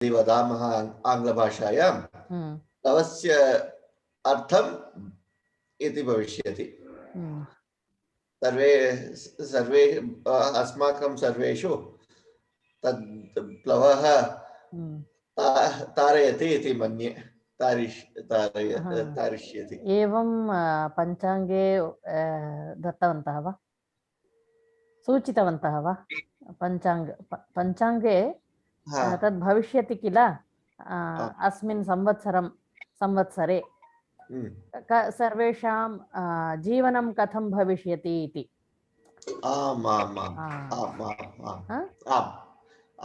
यदि वदामः आङ्ग्लभाषायां तवस्य अर्थम् इति भविष्यति। सर्वे सर्वे अस्माकं सर्वेषु तद् प्लवः तारयति इति मन्ये, तारिष्यति। एवं पञ्चाङ्गे दत्तवन्तः वा, सूचितवन्तः वा? पञ्चाङ्गे तद् भविष्यति किल अस्मिन् संवत्सरे सर्वेषां जीवनं कथं भविष्यति इति। आम् आम् आम् आम् आम् आम्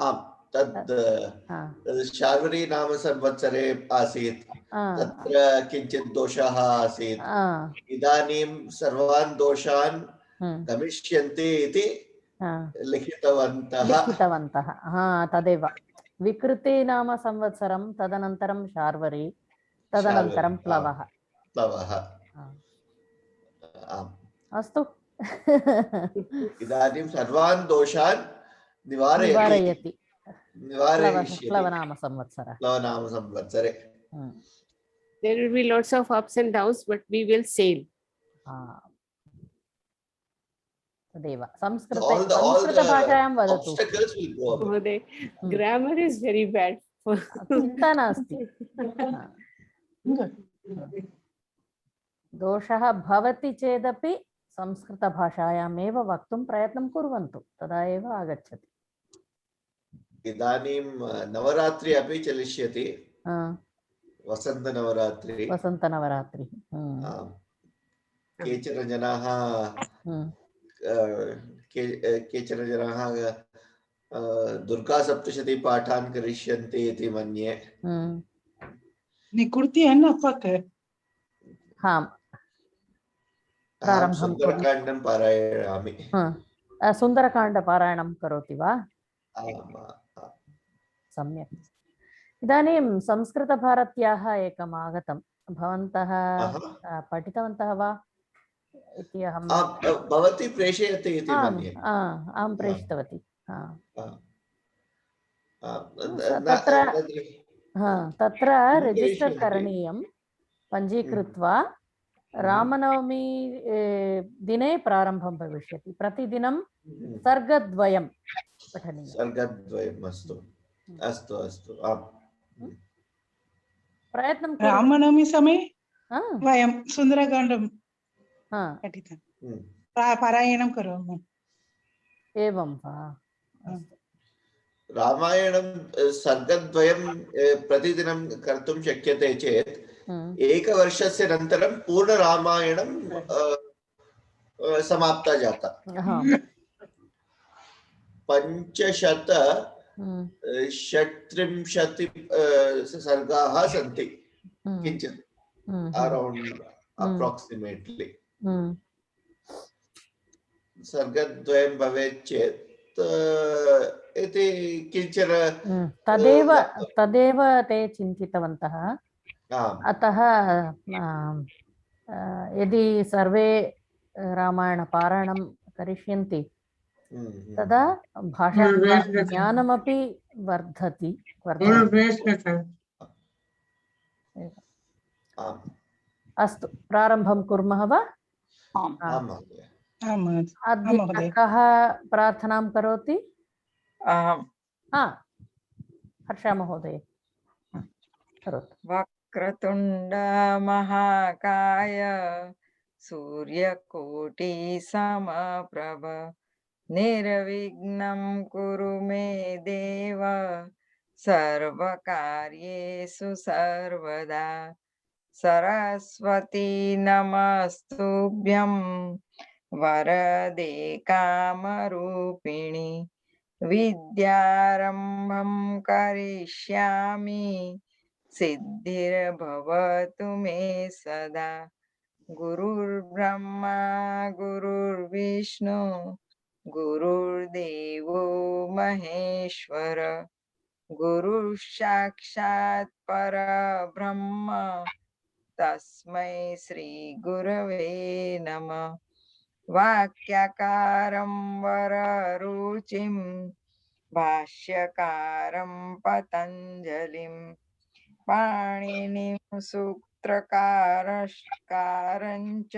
आम् तद् शार्वरी नाम संवत्सरे आसीत्, तत्र किञ्चित् दोषाः आसीत्, इदानीं सर्वान् दोषान् गमिष्यन्ति इति लिखितवन्तः। तदेव विकृति नाम संवत्सरं, तदनन्तरं शार्वरी, तदनन्तरं प्लवः। अस्तु। इदानीं सर्वान् दोषान् निवारयति प्लवनाम संवत्सरे. There will be lots of ups and downs, but we will sail. तदेव संस्कृतभाषायां वदतु। Grammar is very bad. चिन्ता नास्ति। दोषः भवति चेदपि संस्कृतभाषायामेव वक्तुं प्रयत्नं कुर्वन्तु, तदा एव आगच्छति। इदानीं नवरात्रि अपि चलिष्यति, वसन्तनवरात्रि। केचन जनाः दुर्गा सप्तशती पाठान् करिष्यन्ति इति मन्ये। निकुर्ति है ना पक। सुन्दरकाण्डं पारायणामि। सुन्दरकाण्डपारायणं करोति वा? सम्यक्। इदानीं संस्कृतभारत्याः एकम् आगतं, भवन्तः पठितवन्तः वा इति अहं। भवती प्रेषयति इति मन्ये। अहं प्रेषितवती। तत्र रेजिस्टर् करणीयं, पञ्जीकृत्वा रामनवमी दिने प्रारम्भं भविष्यति। प्रतिदिनं सर्गद्वयं पठनीयं। सर्गद्वयम् अस्तु अस्तु अस्तु। प्रयत्नं रामनवमी समये वयं सुन्दरकाण्डं पठितं पारायणं करोमि। एवं वा? रामायणं सर्गद्वयं प्रतिदिनं कर्तुं शक्यते चेत् एकवर्षस्य अनन्तरं पूर्णरामायणं समाप्ता जाता। 536 सर्गाः सन्ति, किञ्चित् अरौण्ड् अप्राक्सिमेट्लि। सर्गद्वयं भवेत् चेत् इति किञ्चन तदेव ते चिन्तितवन्तः। अतः यदि सर्वे रामायणपारायणं करिष्यन्ति तदा भाषाज्ञानमपि वर्धति। अस्तु, प्रारम्भं कुर्मः वा? अद्य कः प्रार्थनां करोति? हर्षा महोदय करोतु। वक्रतुण्ड महाकाय सूर्यकोटि समप्रभ निर्विघ्नं कुरु मे देव सर्वकार्येषु सर्वदा। सरस्वती नमस्तुभ्यं वरदे कामरूपिणि विद्यारम्भं करिष्यामि सिद्धिर्भवतु मे सदा। गुरुर्ब्रह्मा गुरुर्विष्णु गुरुर्देवो महेश्वर गुरुसाक्षात् परब्रह्म तस्मै श्री गुरवे नमः। वाक्यकारं वररुचिं भाष्यकारं पतञ्जलिं पाणिनिं सूत्रकारश्कारञ्च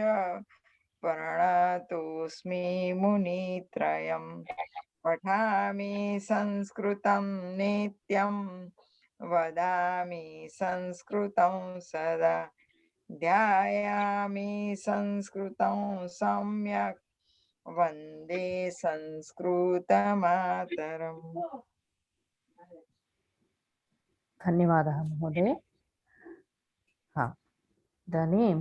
प्रणतोऽस्मि मुनित्रयम् पठामि संस्कृतं नित्यं वदामि संस्कृतं सदा ध्यायामि संस्कृतं सम्यक् वन्दे संस्कृतमातरम्। धन्यवादः महोदय। हाँ, इदानीं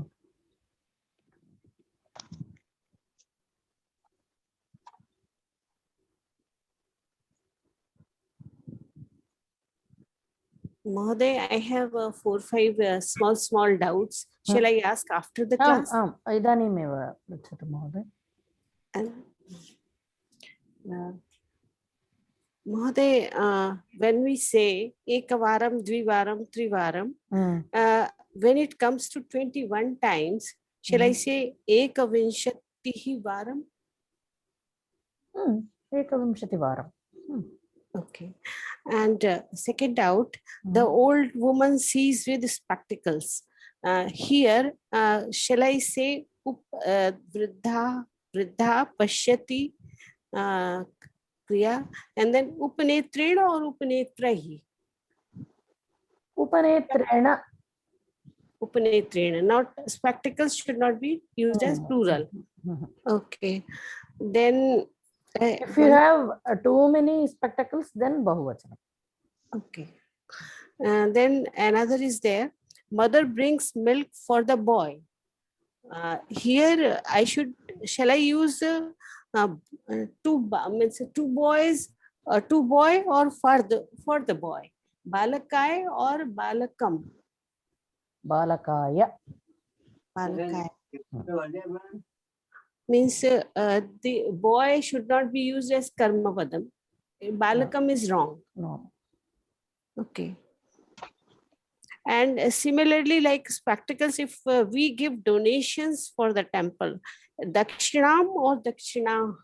Mahoday, I have 4-5 small doubts. Shall I ask after the class? आम् इदानीमेव पृच्छतु महोदय। Mahoday, when we say ekavaram, dvivaram, trivaram, when it comes to 21 times, shall I say ekavinshatihi varam? एकविंशति वारं। Okay. And second doubt, the old woman sees with spectacles. Here, shall I say vridha pashyati kriya, and then upanetrena or upanetrahi? Upanetrena. Upanetrena. Not spectacles should not be used as plural. Okay. Then if you have too many spectacles, then bahuvachanam. Okay. Then another is there. Mother brings milk for the boy. Here shall I use two boys, two boy or for the boy? Balakai or balakam? Balakaya. Balakaya. Means the boy should not be used as karma padam. Balakam is wrong. No. Okay. And similarly, like spectacles, if we give donations for the temple, dakshinam or dakshinah?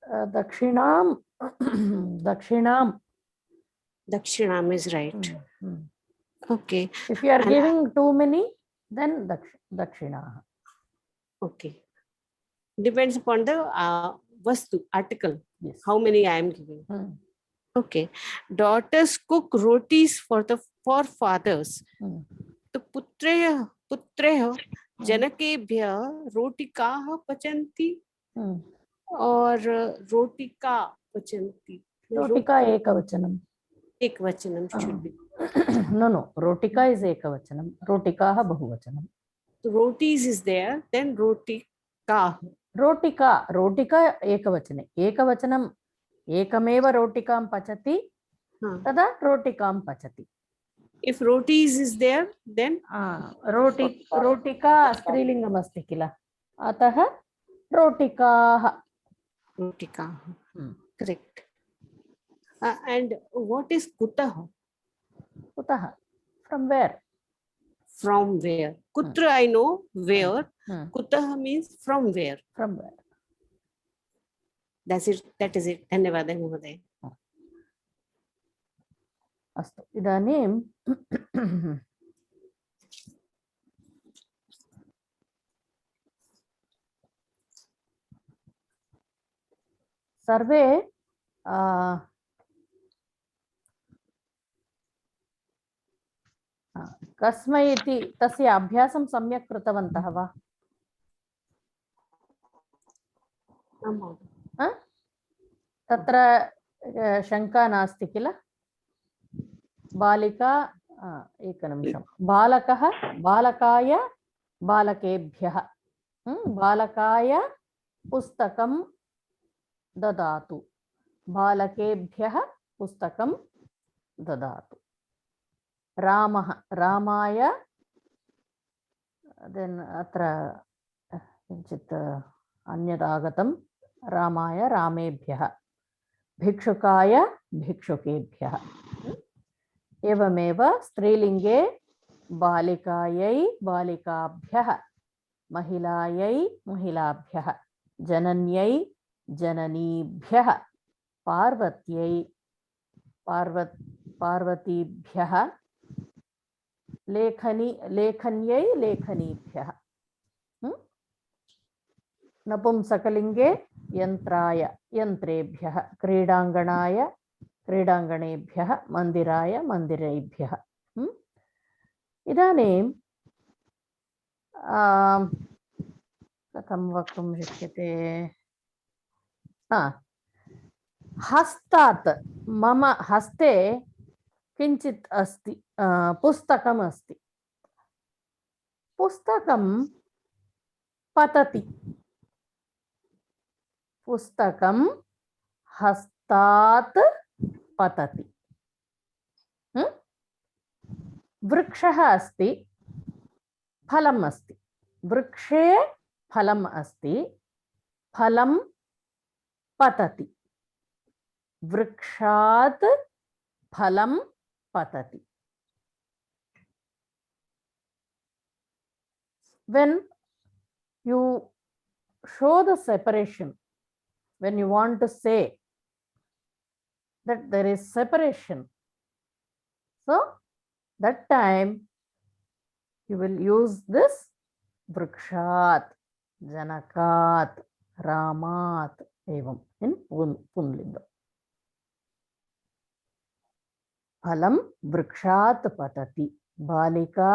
Dakshinam. Dakshinam. Dakshinam is right. Okay. If you are giving too many, then dakshinah. Okay. Depends upon the vastu, article. Yes. How many I am giving. Okay. Daughters cook rotis for fathers. So putreya janakebhya rotikah pachanti or rotika pachanti. Rotika ekavachanam. Ekavachanam should be. No. Rotika is ekavachanam. Rotikaah bahuvachanam. So rotis is there, then rotika. Rotika ekavachane. Ekavachanam ekameva rotikam pachati. Tada rotikam pachati. If rotis is there, then rotika strilingam asti kila. Ataha rotikaah. Rotika. Correct. And what is kutah? Kutah. From where? From where? Kutra I know where. Kutah means from where. From where. That's it. That is it. Dhanyavadah Mahoday. Astu. Idanim सर्वे कस्मै इति तस्य अभ्यासं सम्यक् कृतवन्तः वा? तत्र शङ्का नास्ति किल? बालिका एकनिमिषं बालकः बालकाय बालकेभ्यः बालकाय पुस्तकं ददातु बालकेभ्यः पुस्तकं ददातु रामः रामाय देन् अत्र किञ्चित् अन्यदागतं रामाय रामेभ्यः भिक्षुकाय भिक्षुकेभ्यः एवमेव स्त्रीलिङ्गे बालिकायै बालिकाभ्यः महिलायै महिलाभ्यः जनन्यै जननीभ्यः पार्वत्यै पार्वतीभ्यः लेखन्यै लेखनीभ्यः नपुंसकलिंगे यन्त्राय यन्त्रेभ्यः क्रीडाङ्गणाय क्रीडाङ्गणेभ्यः मन्दिराय मन्दिरेभ्यः इदानीं कथं वक्तुं शक्यते हस्तात् मम हस्ते किञ्चित् अस्ति पुस्तकम् अस्ति पुस्तकं पतति पुस्तकं हस्तात् पतति वृक्षः अस्ति फलम् अस्ति वृक्षे फलम् अस्ति फलं पतति वृक्षात् फलं पतति when you show the separation when you want to say that there is separation so that time you will use this vrikshat janakat ramat evam in punlinga फलं वृक्षात् पतति बालिका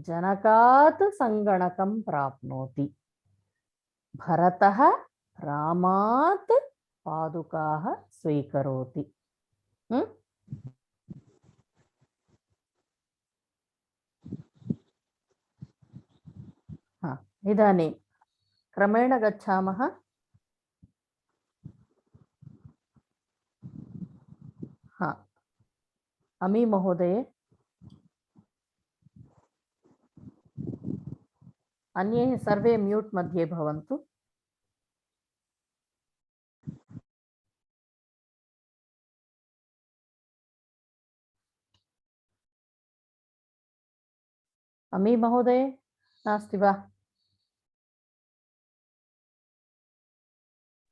जनकात् संगणकं प्राप्नोति भरतः रामात् पादुकाः स्वीकरोति इदानीं क्रमेण गच्छामः अमी महोदय अन्ये सर्वे म्यूट मध्ये भवन्तु अमी महोदय नास्ति वा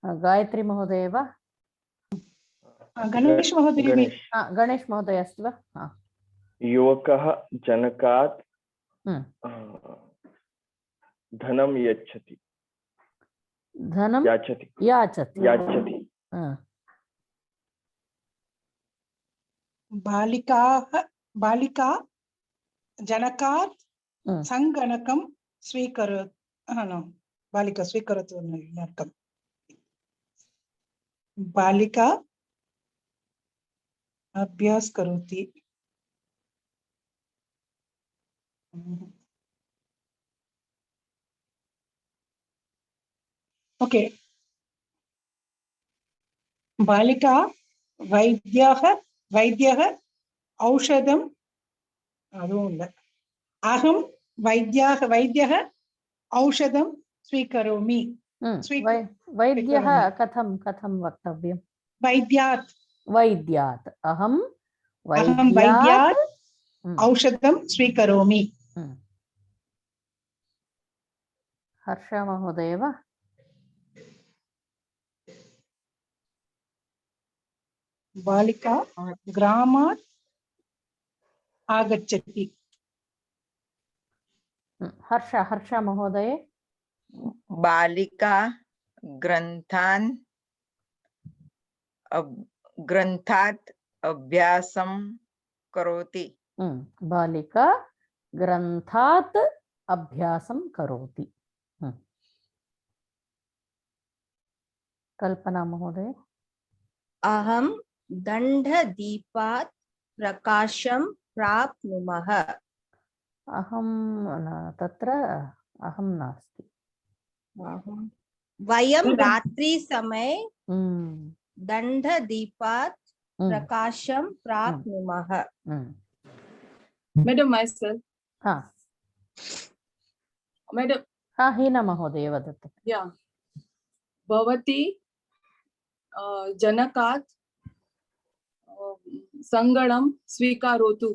गायत्री महोदय वा गणेश महोदय गणेश महोदय अस्ति वा युवकः जनकात् धनं यच्छति धनं याचति याचति याचति बालिका जनकात् संगणकं बालिका स्वीकरोतु बालिका अभ्यास करोति ओके बालिका वैद्यः औषधं अहं वैद्यः औषधं स्वीकरोमि वैद्यः कथं वक्तव्यं वैद्यात् अहं वैद्यात् औषधं स्वीकरोमि हर्ष महोदय वा बालिका ग्रामात् आगच्छति हर्ष महोदय बालिका ग्रन्थात् अभ्यासं करोति बालिका ग्रन्थात् अभ्यासं करोति कल्पना महोदय अहं दण्डदीपात् प्रकाशं प्राप्नुमः अहं तत्र अहं नास्ति वयं रात्रि समये दण्डदीपात् प्रकाशं प्राप्नुमः मैडम myself मैडम हीना महोदय वदतु भवती जनकात् सङ्गणकं स्वीकरोतु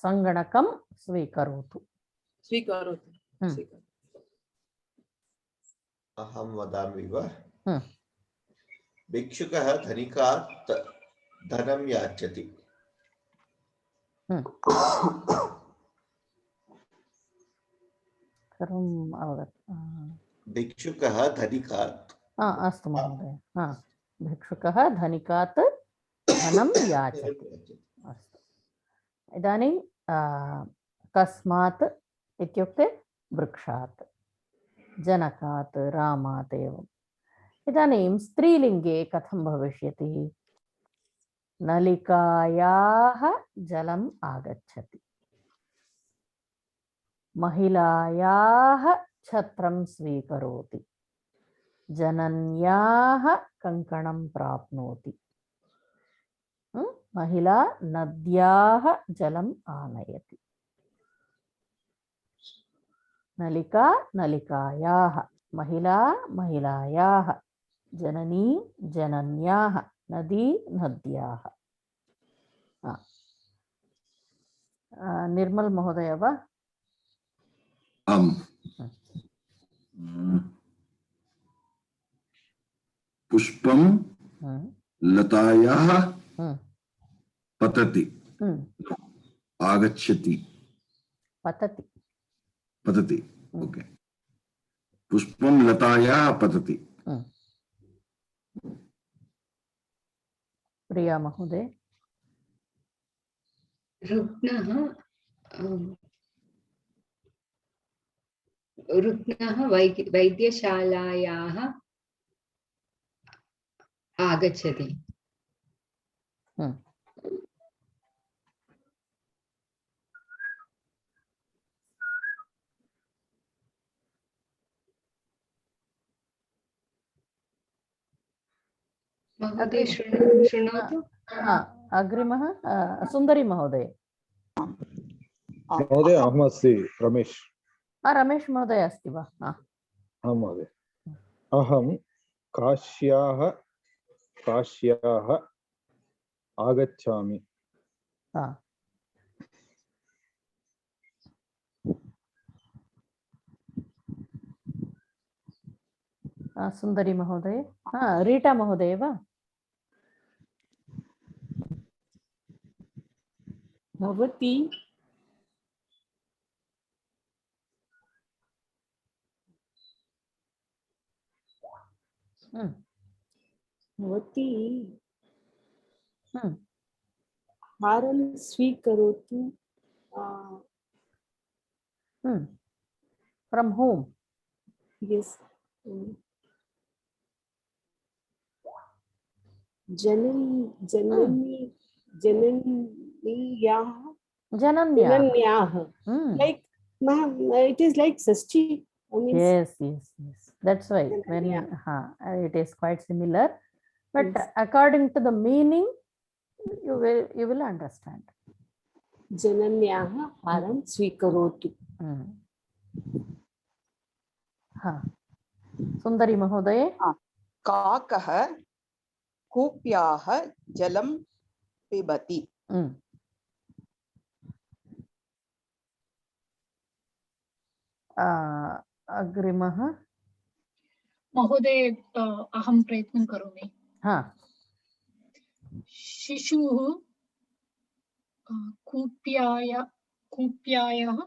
सङ्गणकं स्वीकरोतु अहं वदामि वा भिक्षुकः धनिकात् धनं याचति। सर्वम् अवगत। भिक्षुकः धनिकात्। अस्तु महोदय। भिक्षुकः धनिकात् धनं याचति। अस्तु। इदानीं कस्मात् इत्युक्ते वृक्षात्, जनकात्, रामात् एवम्। इदानीं स्त्रीलिङ्गे कथं भविष्यति? नलिकायाः जलम् आगच्छति, महिलायाः छत्रं स्वीकरोति, जनन्याः कङ्कणं प्राप्नोति। महिला नद्याः जलम् आनयति। नलिका नलिकायाः, महिला महिलायाः, जननी जनन्याः, नदी नद्याः। निर्मल महोदय वा? पुष्पं लतायाः पतति, आगच्छति, पतति, पतति। ओके, पुष्पं लतायाः पतति। प्रिया महोदय। रुग्णः वैद्यशालायाः आगच्छति। महोदय शृणोतु। अग्रिमः सुन्दरी महोदय। महोदय अहमस्ति रमेश। रमेश महोदय अस्ति वा? महोदय अहं काश्याः आगच्छामि। सुन्दरी महोदय। रीटा महोदय वा? भवती भवती हारं स्वीकरोतु। From home? यस। जनन्याः like ma'am, it is like shashthi. Yes, that's why when it is quite similar, but yes, according to the meaning you will understand. जनन्याः हारं स्वीकरोतु। सुन्दरी महोदय। काकः कूप्याः जलं पिबति। अग्रिमः महोदय अहं प्रयत्नं करोमि। शिशुः कूप्यायाः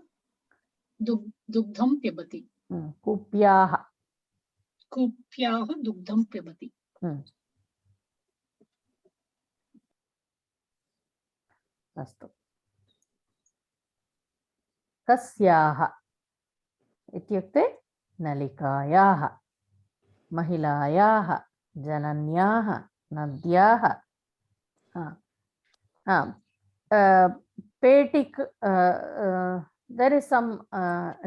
दुग्धं पिबति। कूप्याः दुग्धं पिबति। अस्तु। कस्याः इत्युक्ते नलिकायाः, महिलायाः, जनन्याः, नद्याः। पेटिक देयर इज सम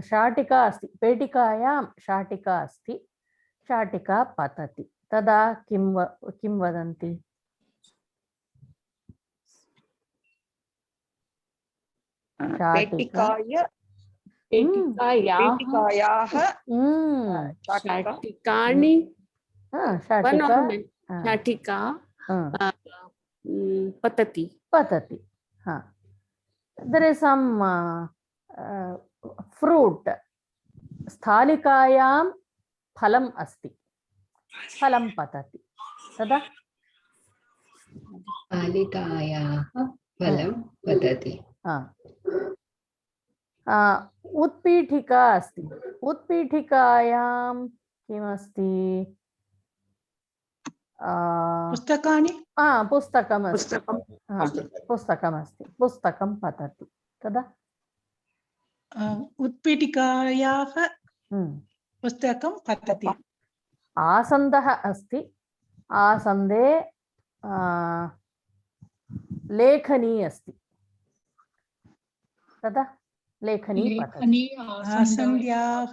शाटिका अस्ति, पेटिकायां शाटिका अस्ति, शाटिका पतति, तदा किं वदन्ति? पेटिकायाः शाटिकानि, शाटिका पतति। देयर इज सम फ्रूट, स्थालिकायां फलम् अस्ति, फलं पतति, तदा बालिकायाः फलं पतति। उत्पीठिका अस्ति, उत्पीठिकायां किमस्ति? पुस्तकानि पुस्तकमस्ति, पुस्तकमस्ति, पुस्तकं पतति। तदा उत्पीठिकायाः पुस्तकं पतति। आसन्दः अस्ति, आसन्दे लेखनी अस्ति, तदा लेखनी पतति। आसन्द्याः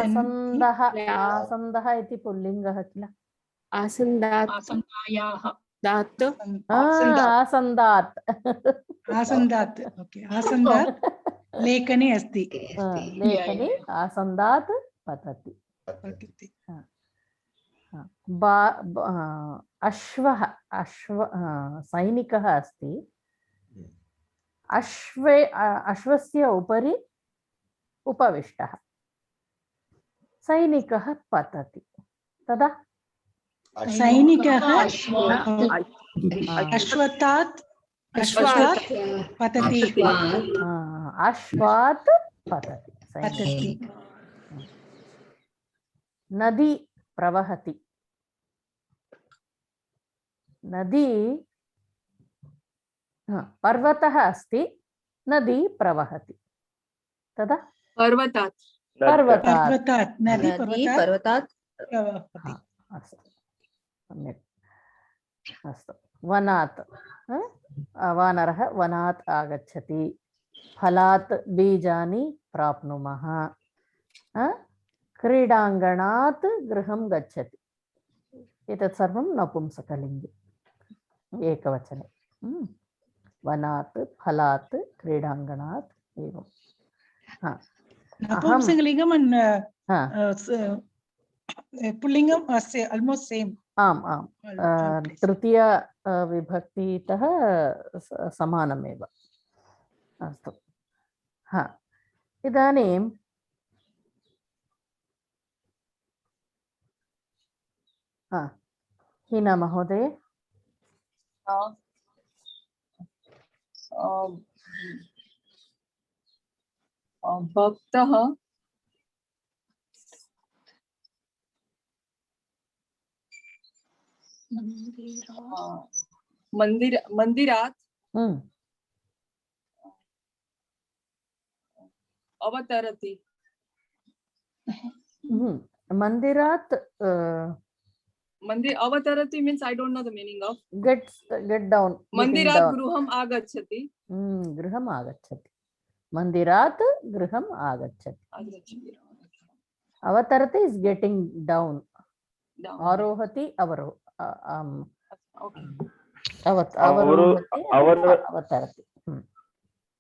आसन्दः, आसन्दः इति पुल्लिङ्गः किल? आसन्दात् आसन्दायाः दात् आसन्दात् आसन्दात् ओके आसन्दात् लेखनी अस्ति। लेखनी आसन्दात् पतति। अश्वः, सैनिकः अस्ति, अश्वस्य उपरि उपविष्टः, सैनिकः पतति। तदा सैनिकः अश्वत्थात् पतति। अश्वात् पतति। नदी प्रवहति, नदी, पर्वतः अस्ति, नदी प्रवहति। तदा पर्वतात् पर्वतात् नदी पर्वतात् प्रवहति। अस्तु, सम्यक्। अस्तु, वनात्, वानरः वनात् आगच्छति, फलात् बीजानि प्राप्नुमः, क्रीडाङ्गणात् गृहं गच्छति। एतत् सर्वं नपुंसकलिङ्गे एकवचने। वनात्, फलात्, क्रीडाङ्गणात्, एवं। नपुंसकलिङ्गं पुल्लिङ्गम् आल्मोस्ट् सेम्। आम् आम्, तृतीय विभक्तितः समानमेव। अस्तु, इदानीं हीना महोदय। भक्तः मंदिरात् अवतरति। मंदिरात् मंदिर अवतरति means I don't know the meaning of get down, मंदिरात् गृहम् आगच्छति। गृहम् आगच्छति, मंदिरात् गृहम् आगच्छति। अवतरति is getting down, आरोहति अवतरति।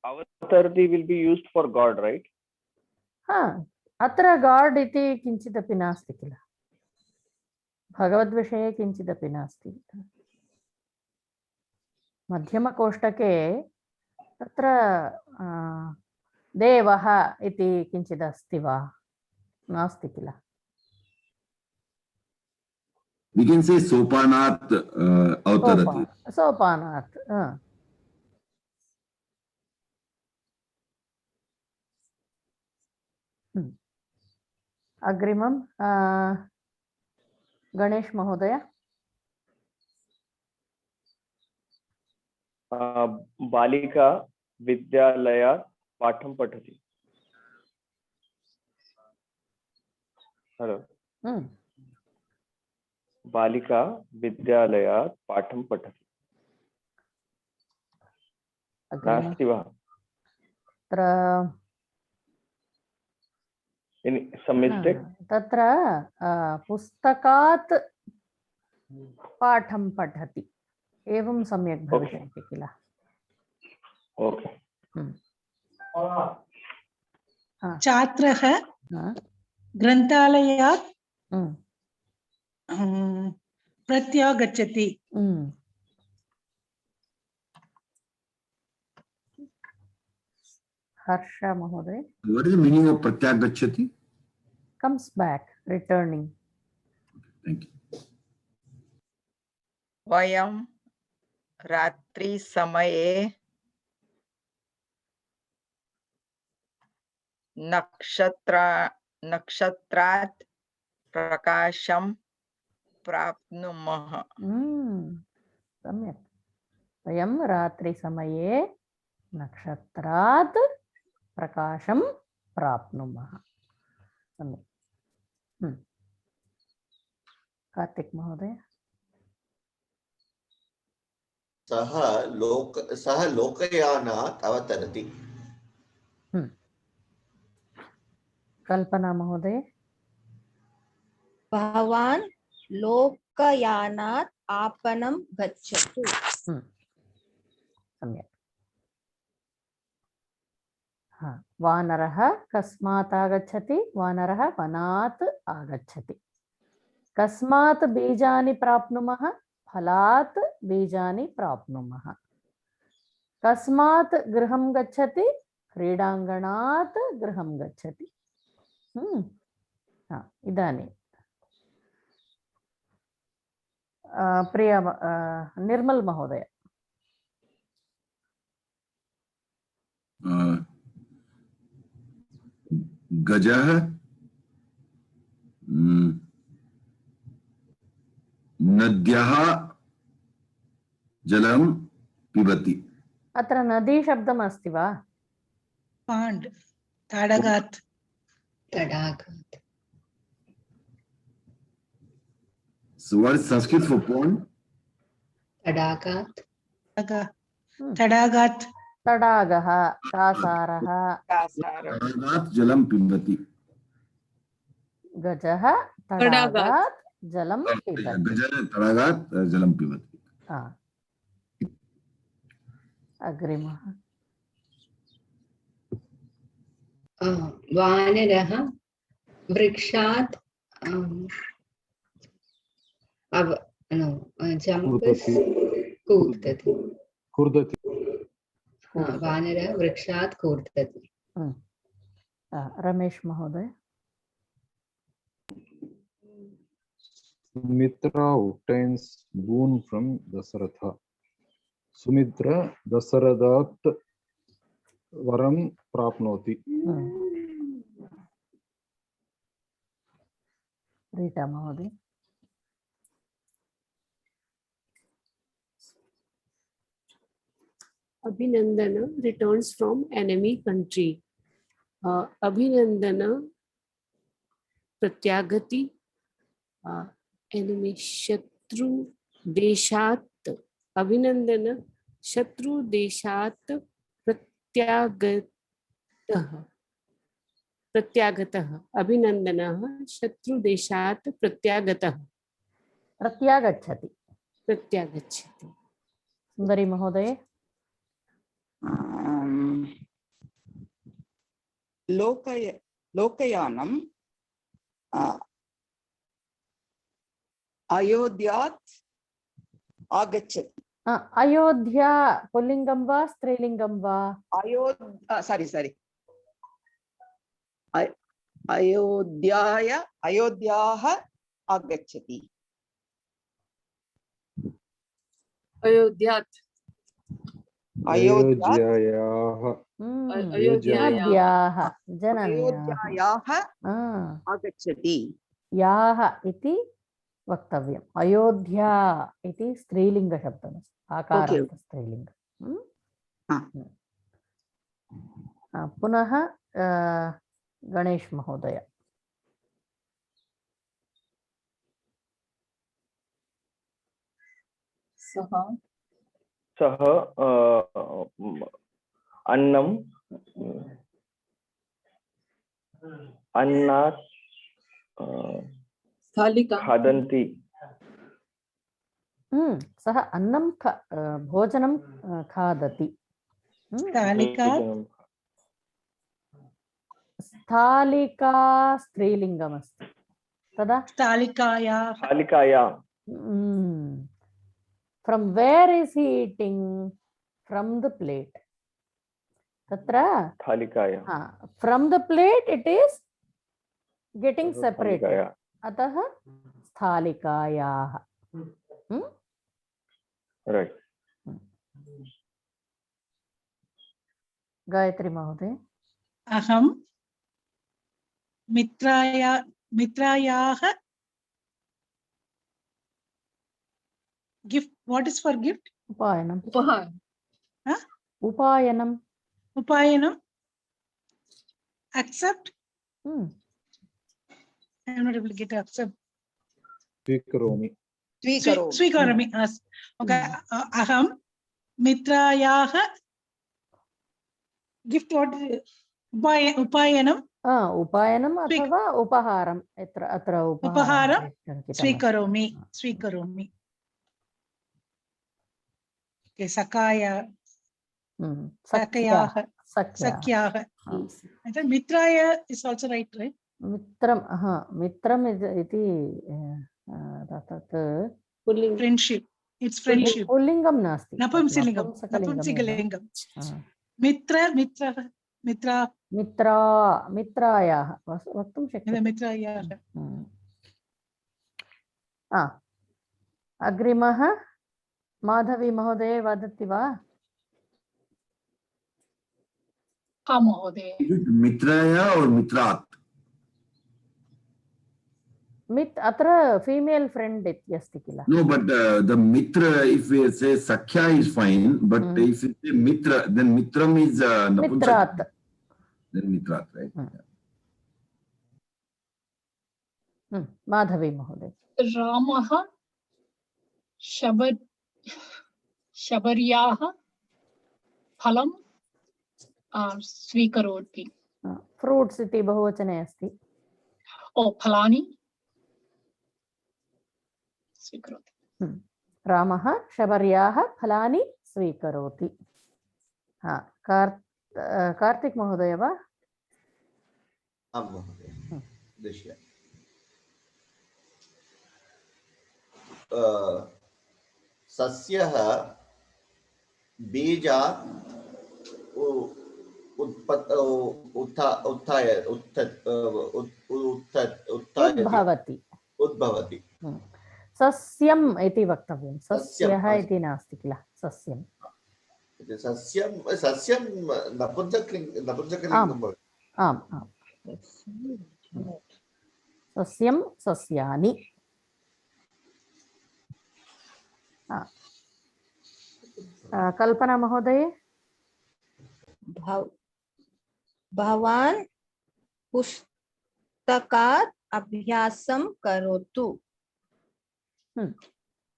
Avatarati will be used for God, right? अत्र गाड् इति किञ्चिदपि नास्ति किल, भगवद्विषये किञ्चिदपि नास्ति। मध्यमकोष्टके तत्र देवः इति किञ्चिदस्ति वा? नास्ति किल। We can say sopanat avatarati. सोपानात्। अग्रिमं गणेश महोदय। बालिका विद्यालयात् पाठं पठति। हेलो। बालिका विद्यालयात् पाठं पठति। नास्ति वा? तत्र पुस्तकात् पाठं पठति, एवं सम्यक् भविष्यति किल। छात्रः ग्रन्थालयात् प्रत्यागच्छति। हर्ष महोदय। What is the meaning of pratyagacchati? Comes back, returning. Thank you. वयं रात्रि समये नक्षत्रात् प्रकाशं प्राप्नुमः। सम्यक्। वयं रात्रिसमये नक्षत्रात् प्रकाशं प्राप्नुमः। सम्यक्। कार्तिक महोदय। सः लोकयानात् अवतरति। कल्पना महोदय। भवान् लोकयानात् आपणं गच्छतु। सम्यक्। वानरः कस्मात् आगच्छति? वानरः वनात् आगच्छति। कस्मात् बीजानि प्राप्नुमः? फलात् बीजानि प्राप्नुमः। कस्मात् गृहं गच्छति? क्रीडाङ्गणात् गृहं गच्छति। इदानीं प्रिय निर्मल महोदय। गजः नद्याः जलं पिबति। अत्र नदी शब्दम् अस्ति वा? पाण्ड्, तडागात्। तडागात्। So what is Sanskrit for pond? तडागात्। तडागात्। तडागः, कासारः। तडागात् जलं पिबति। गजः तडागात् जलं पिबति। गजः तडागात् जलं पिबति। अग्रिमः। वानरः वृक्षात् कूर्दति। वानरः वृक्षात् कूर्दति। रमेश महोदय। Sumitra obtains boon from Dasaratha. Sumitra Dasarathat varam prapnoti. Rita महोदय। Abhinandana returns from enemy country. Abhinandana pratyagati. Enemy Shatru Deshat. Abhinandana Shatru Deshat Pratyagatah. Pratyagatah. Abhinandanah Shatru Deshat Pratyagatah. प्रत्यागच्छति। प्रत्यागच्छति। सुंदरी महोदय। लोकयानम अयोध्यात् आगच्छति। अयोध्या पुल्लिंगं वा स्त्रीलिंगं वा? अयोध्याः आगच्छति। अयोध्यात्। अयोध्यायाः जनन्याः आगच्छति। याः इति वक्तव्यम्। अयोध्या इति स्त्रीलिङ्गशब्दमस्ति, आकारान्त स्त्रीलिङ्गम्। पुनः गणेश महोदय। सः अन्नात् खादन्ति। सः अन्नं भोजनं खादति। स्थालिका स्त्रीलिङ्गमस्ति, तदा स्थालिकाया। From where is he eating? From the plate. Tatra स्थालिकाया। From the plate it is getting separated. Atah sthalikayaah. Right. Gayatri महोदय. अहं मित्रायाः gift. What is for gift? उपायनम्. उपहार. Huh? उपायनम्. Upayanam. Accept. Hmm. I am not able to get accept. स्वीकरोमि. स्वीकरोमि. Okay. अहं मित्रायाः gift. What? उपायनम्. उपायनम् अथवा उपहारम्. अत्र उपहारं स्वीकरोमि. Okay, सखायाः. I think mitraya is also right? मित्रम् इति तत् friendship. It's friendship. पुल्लिङ्गं नास्ति. नपुंसकलिङ्गं. मित्रायाः वक्तुं शक्यते. मित्रायाः. अग्रिमः माधवी महोदय वदति वा? हाँ महोदय. मित्राया और मित्रात्. अत्र female friend इत्यस्ति किल? No, but the mitra, if we say sakhya is fine, but if you say mitra, then mitram is mitrat. Then mitrat, right? Madhavi महोदय. रामः शबर्याः फलं स्वीकरोति. फ्रूट्स् इति बहुवचने अस्ति. फलानि स्वीकरोति. रामः शबर्याः फलानि स्वीकरोति. कार्तिक महोदय वा? आं महोदय. दृश्य सस्यः बीजात् उद्भवति. सस्यम् इति वक्तव्यं. सस्यः इति नास्ति किल? सस्यम्. सस्यं नपुंसकलिङ्गं भवति. आम्. सस्यं सस्यानि. कल्पना महोदय. भवान् पुस्तकात् अभ्यासं करोतु.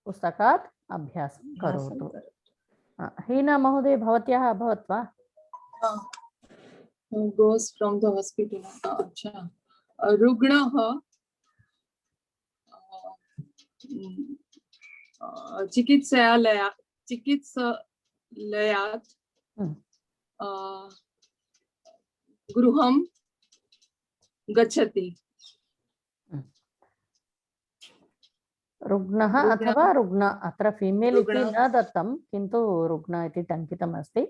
पुस्तकात् अभ्यासं करोतु. हीना महोदय भवत्याः अभवत् वा? Goes from the hospital. अच्छा. रुग्णः चिकित्सालयात् गृहं गच्छति. रुग्णः अथवा रुग्ण. अत्र फीमेल इति न दत्तं, किन्तु रुग्ण इति टङ्कितम् अस्ति,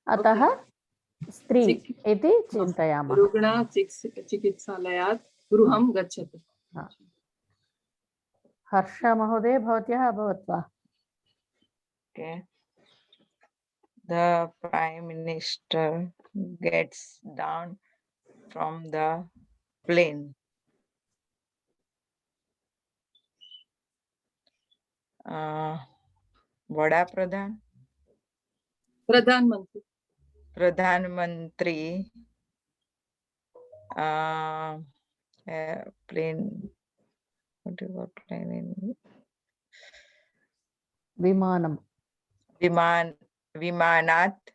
अतः स्त्री इति चिन्तयामः. रुग्णः चिकित्सालयात् गृहं गच्छति. हर्ष महोदय भवत्याः अभवत् वा? Okay. The Prime Minister gets down from the plane. Vada प्रधान. प्रधानमंत्री. प्रधानमंत्री plane. What is what plane in? विमानम्. विमानात्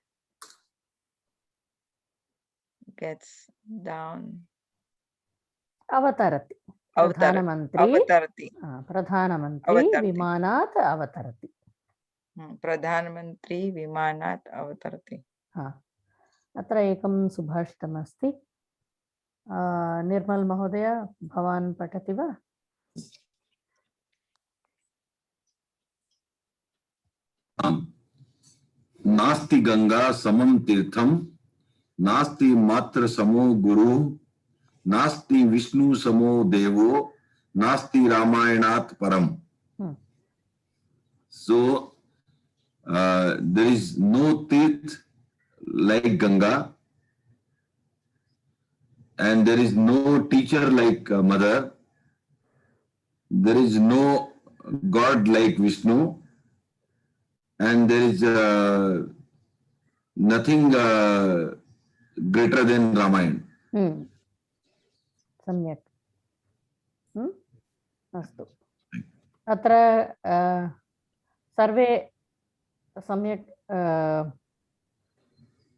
gets down. अवतरति. प्रधानमंत्री विमानात् अवतरति. प्रधानमंत्री विमानात् अवतरति. अत्र एकं सुभाषितम् अस्ति. निर्मल महोदय भवान् पठति वा? नास्ति गंगा समं तीर्थम, नास्ति मात्र समो गुरु, नास्ति विष्णु समो देवो, नास्ति रामायणात् परम. So there is no Tirth like Ganga, and there is no teacher like Mother. There is no God like Vishnu, and there is nothing greater than Ramayana. सम्यक् अस्तु अत्र सर्वे सम्यक्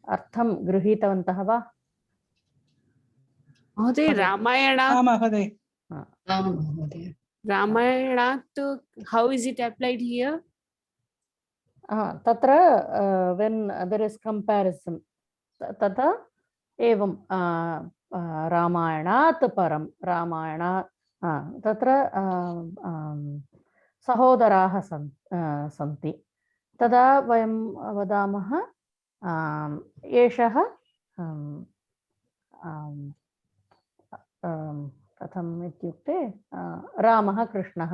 अर्थं गृहीतवन्तः वा महोदय रामायणात् महोदय रामायणात् how is it applied here? तत्र when there is comparison तथा एवं रामायणात् परं रामायणा तत्र सहोदराः सन्ति तदा वयं वदामः एषः कथम् इत्युक्ते रामः कृष्णः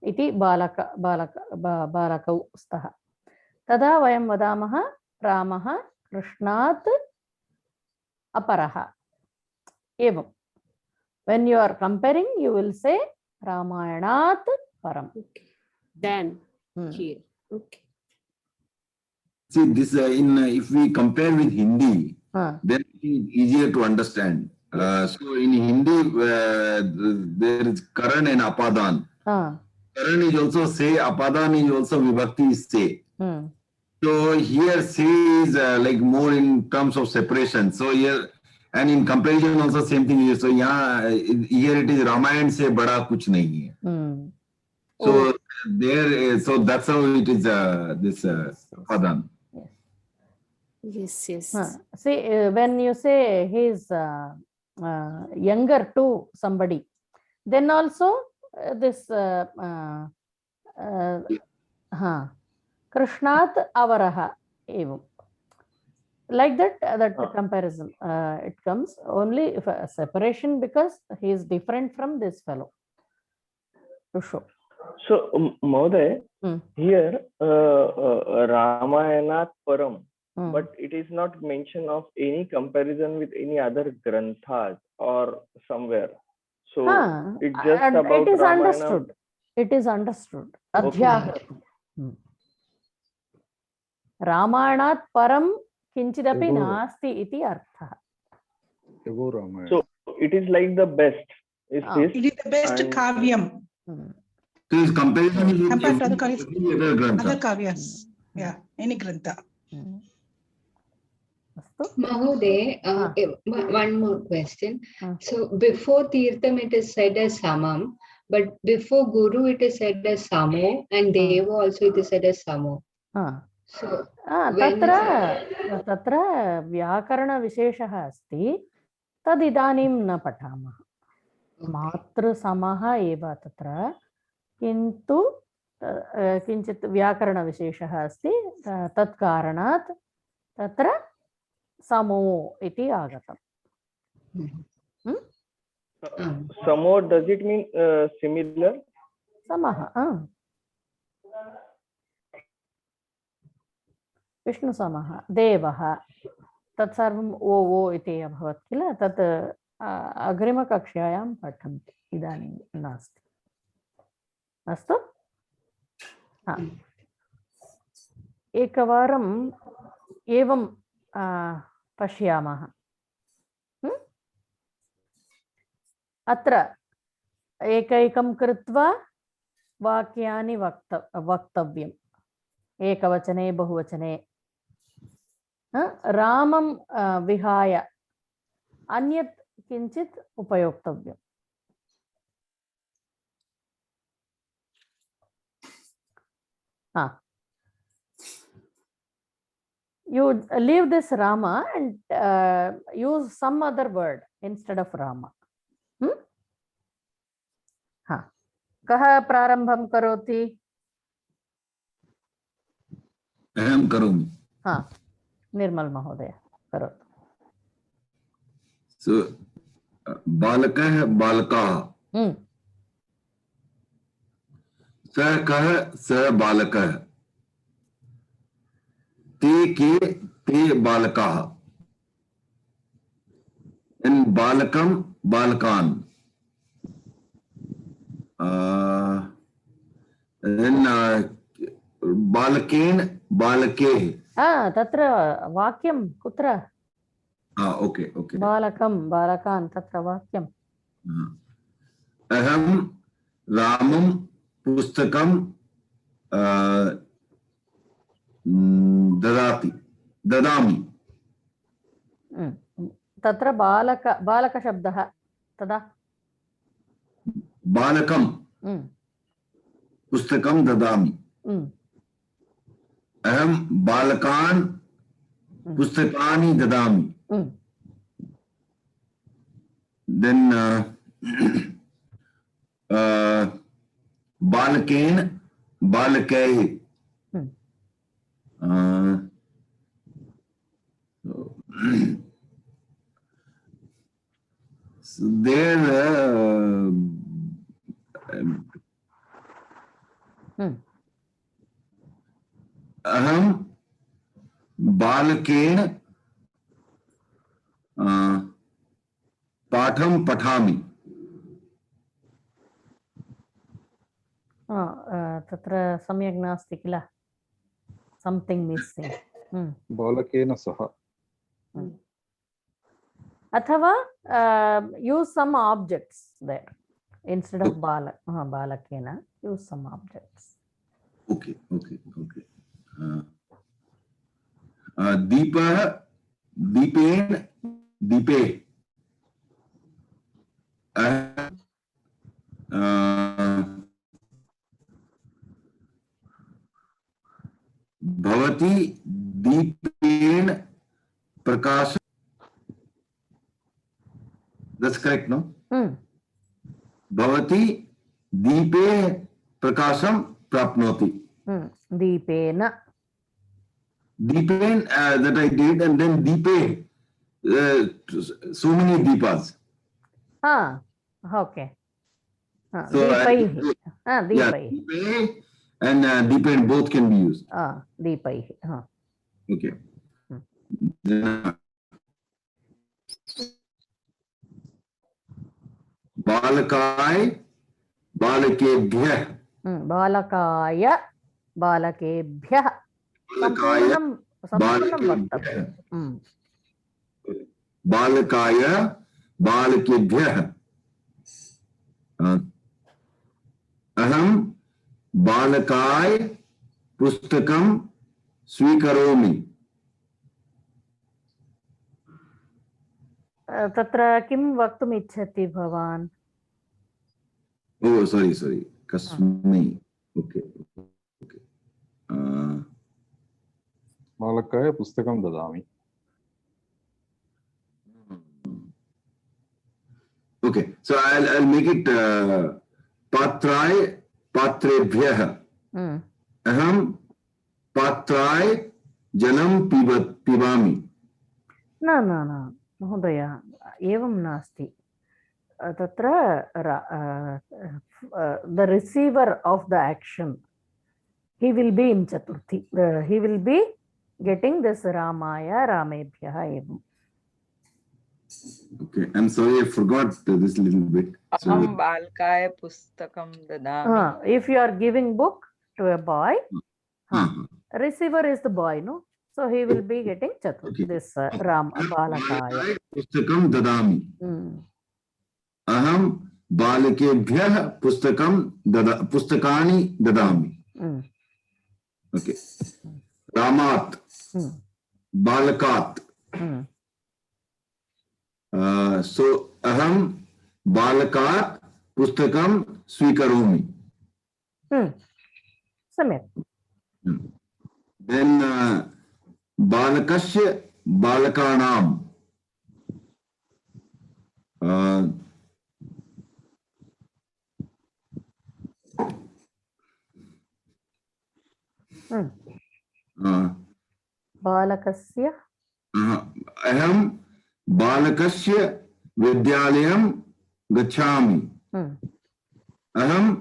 इति बालकौ स्तः तदा वयं वदामः रामः कृष्णात् अपरः एवं when you are comparing you will say Ramayanat param then here okay see this if we compare with Hindi then it is easier to understand. So in Hindi there is Karan and Apadan. Karan is also say, Apadan is also vibhakti is say. So here say is like more in terms of separation. So here and in comparison also same thing is. So yeah, here it is Ramayana se bada kuch nahi hai. So there, so that's how it is this Apadan. Yes. See, when you say he is younger to somebody, then also this Krishnat avaraha evam. Like that comparison it comes only if a separation because he is different from this fellow to show. So Mahoday, here Ramayanat param. But it is not mention of any comparison with any other granthas or somewhere. So it's just about it is Ramayana. understood. It is understood. Adhyah. Ramayanaat param kinchidapi nasti iti artha. So it is like the best. Is this? It is the best kavyam. So his comparison is compared to other kavyas. Yeah, any grantha. Mahoday, one more question. So before Tirtham it is said as Samam, but before Guru it is said as Samo, and Deva also it is said as Samo. So तत्र व्याकरणविशेषः अस्ति तदिदानीं न पठामः मातृसमः एव तत्र किन्तु किञ्चित् व्याकरणविशेषः अस्ति तत्कारणात् तत्र समो इति आगतम्. Samo, does it mean similar? समः विष्णुसमः देवः तत्सर्वम् ओ इति अभवत् किल तत् अग्रिमकक्षायां पठन्ति इदानीं नास्ति. अस्तु एकवारम् एवं पश्यामः. अत्र एकैकं कृत्वा वाक्यानि वक्तव्यम् एकवचने बहुवचने. रामं विहाय अन्यत् किञ्चित् उपयोक्तव्यम्. You leave this Rama and use some other word instead of Rama. कः प्रारम्भं करोति? अहं करोमि. निर्मल महोदय करोतु. So बालकः बालकाः. सः कः? सः बालकः. ते के ते बालकाः and balakam balkan then balaken balake तत्र वाक्यं कुत्र okay बालकं बालकान् तत्र वाक्यं अहं रामं पुस्तकं ददामि तत्र बालकशब्दः तदा बालकं पुस्तकं ददामि अहं बालकान् पुस्तकानि ददामि then बालकेन बालकैः so there अहं बालकेन पाठं पठामि तत्र सम्यक् नास्ति किल something missing बालकेन सह अथवा use some objects there instead of balakena use some objects okay दीपः दीपेन दीपे भवती दीपेन प्रकाश that's correct no भवती दीपे प्रकाशं प्राप्नोति Dipen Dipen that I did and then deepe so many deepas okay so deepai deepe and deepen both can be used deepai okay बालकाय बालकेभ्यः बालकाय बालकेभ्यः संपूर्णं वक्तव्यं बालकाय बालकेभ्यः अहं बालकाय पुस्तकं स्वीकरोमि तत्र किं वक्तुम् इच्छति भवान् sorry कस्मै okay बालकाय पुस्तकं ददामि okay so I'll make it पात्राय पात्रेभ्यः अहं पात्राय जलं पिबामि न महोदय एवं नास्ति तत्र the receiver of the action he will be in chaturthi he will be getting this ramaya ramebhyah evam okay I'm sorry I forgot this little bit aham balkaya pustakam dadami if you are giving book to a boy receiver is the boy no so he will be getting chaturthi this ram balakaya pustakam dadami aham बालकेभ्यः पुस्तकानि ददामि okay रामात् बालकात् so अहं बालकात् पुस्तकं स्वीकरोमि सम्यक् then बालकस्य बालकानां बालकस्य अहं बालकस्य विद्यालयं गच्छामि अहं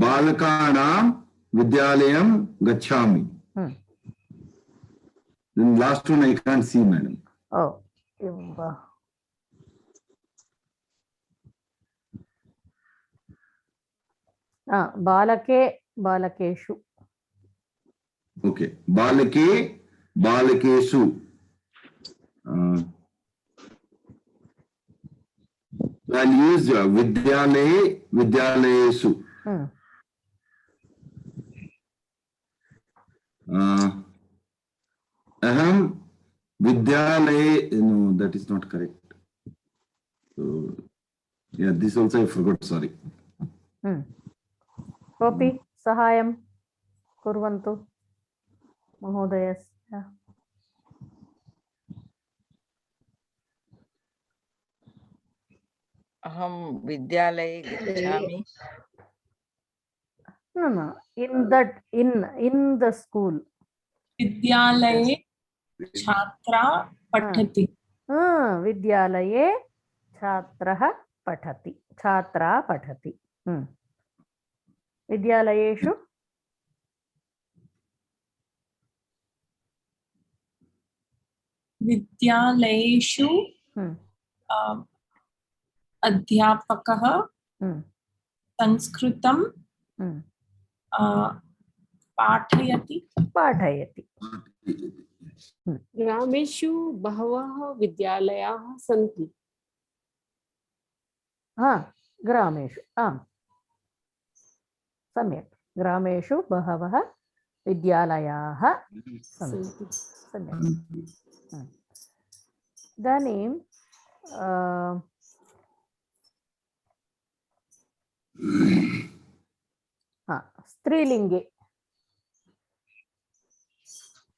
बालकानां विद्यालयं गच्छामि Then last one I can't see, madam. Oh. Balake, balakeshu. Okay. Balake, balakeshu. I'll use vidyalaye, vidyalayesu. Aham vidyalaye, no, that is not correct. So, yeah, this also I forgot, sorry. Kopi, sahayam kurvantu, mahodayasya. Aham vidyalaye gacchami. No. In the school. Vidyalaye chhatra pathati. Vidyalaye chhatraha pathati. Chhatra pathati. Vidyalayeshu. Vidyalayeshu अध्यापकः संस्कृतं पाठयति. ग्रामेषु बहवः विद्यालयाः सन्ति. ग्रामेषु सम्यक्. ग्रामेषु बहवः विद्यालयाः सन्ति. सम्यक्. इदानीं स्त्रीलिङ्गे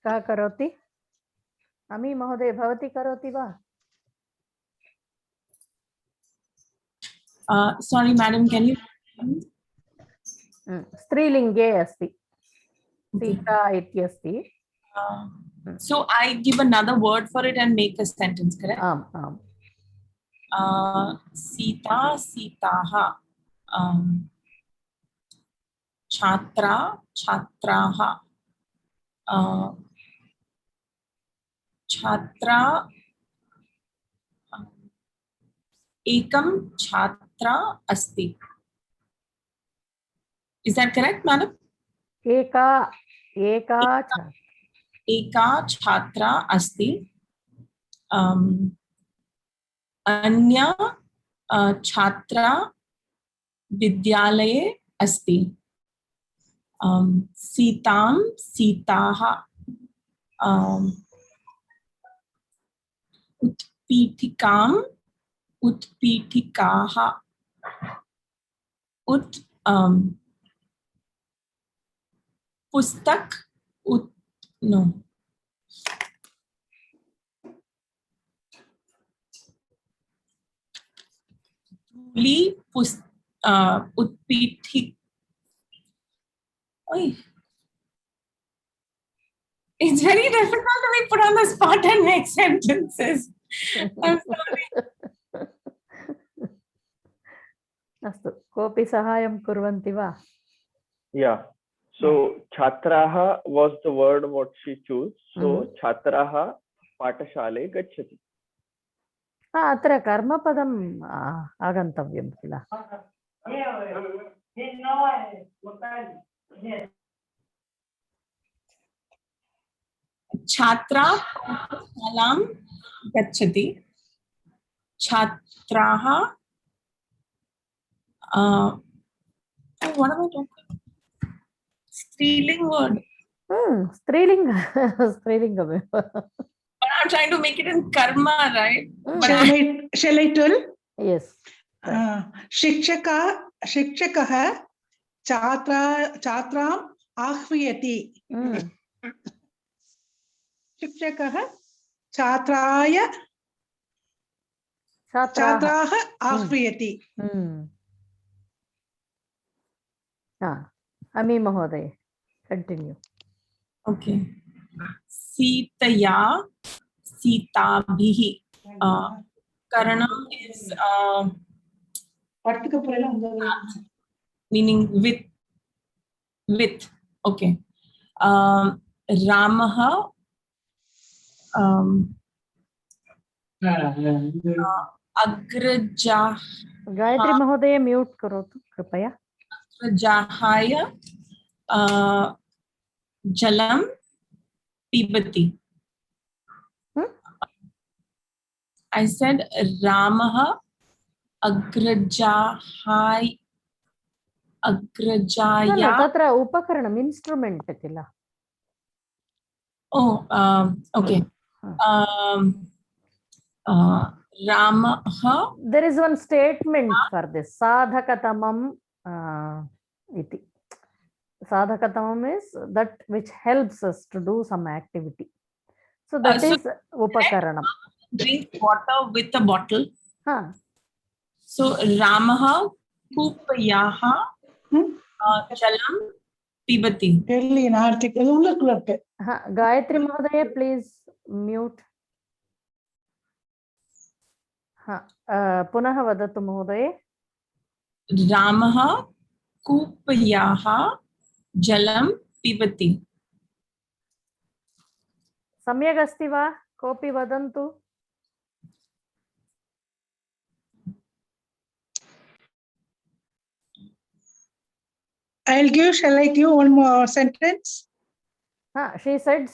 कः करोति? अमी महोदय भवती करोति वा? Sorry, madam, can you? स्त्रीलिङ्गे अस्ति. सीता इत्यस्ति. So I give another word for it and make a sentence, correct? Sita, Sitaha. Chhatra, Chhatraha. Chhatra. Ekam Chhatra asti. Is that correct, madam? Eka Chhatra asti. Anya Chhatra Vidyalaye asti. Sitam Sitaha. Utpitikam Utpitikaha. Pustak no. Utpitik. It's very difficult to be put on the spot and make sentences. I'm sorry. अस्तु. कोऽपि सहायं कुर्वन्ति वा? Yeah. So Chhatraha was the word what she chose. So Chhatraha Patashale gacchati. अत्र कर्मपदम् आगन्तव्यं किल? Chhatra paఠశాलां gacchati. Chhatraha. What am I talking? Striling word. Strilinga. But I'm trying to make it in karma, right? Shall I tell? Yes. Shikshakah Chatram Ahviyati. Shikshakah Chatraya Chatraha Ahviyati. Ami Mahoday, continue. Okay. Sitaya Sitabhihi. Karanam is meaning with. Okay. Ramaha अग्रजा Gayatri महोदय mute करोतु कृपया. अग्रजाहाय जलं पिबति. I said Ramah Agrajaya. तत्र उपकरणम् instrument kill. Oh, okay. Ramah. There is one statement for this. Sadhakatamam iti. Sadhakatamam is that which helps us to do some activity. So that is upakaranam. Drink water with a bottle. So Ramah Kupayaha Jalam Pibati. Gayatri Mahadaya, please mute. पुनः वदतु महोदय. रामः कूपयाः जलं पिबति. सम्यक् अस्ति वा? कोऽपि वदन्तु. Shall I give one more sentence? She said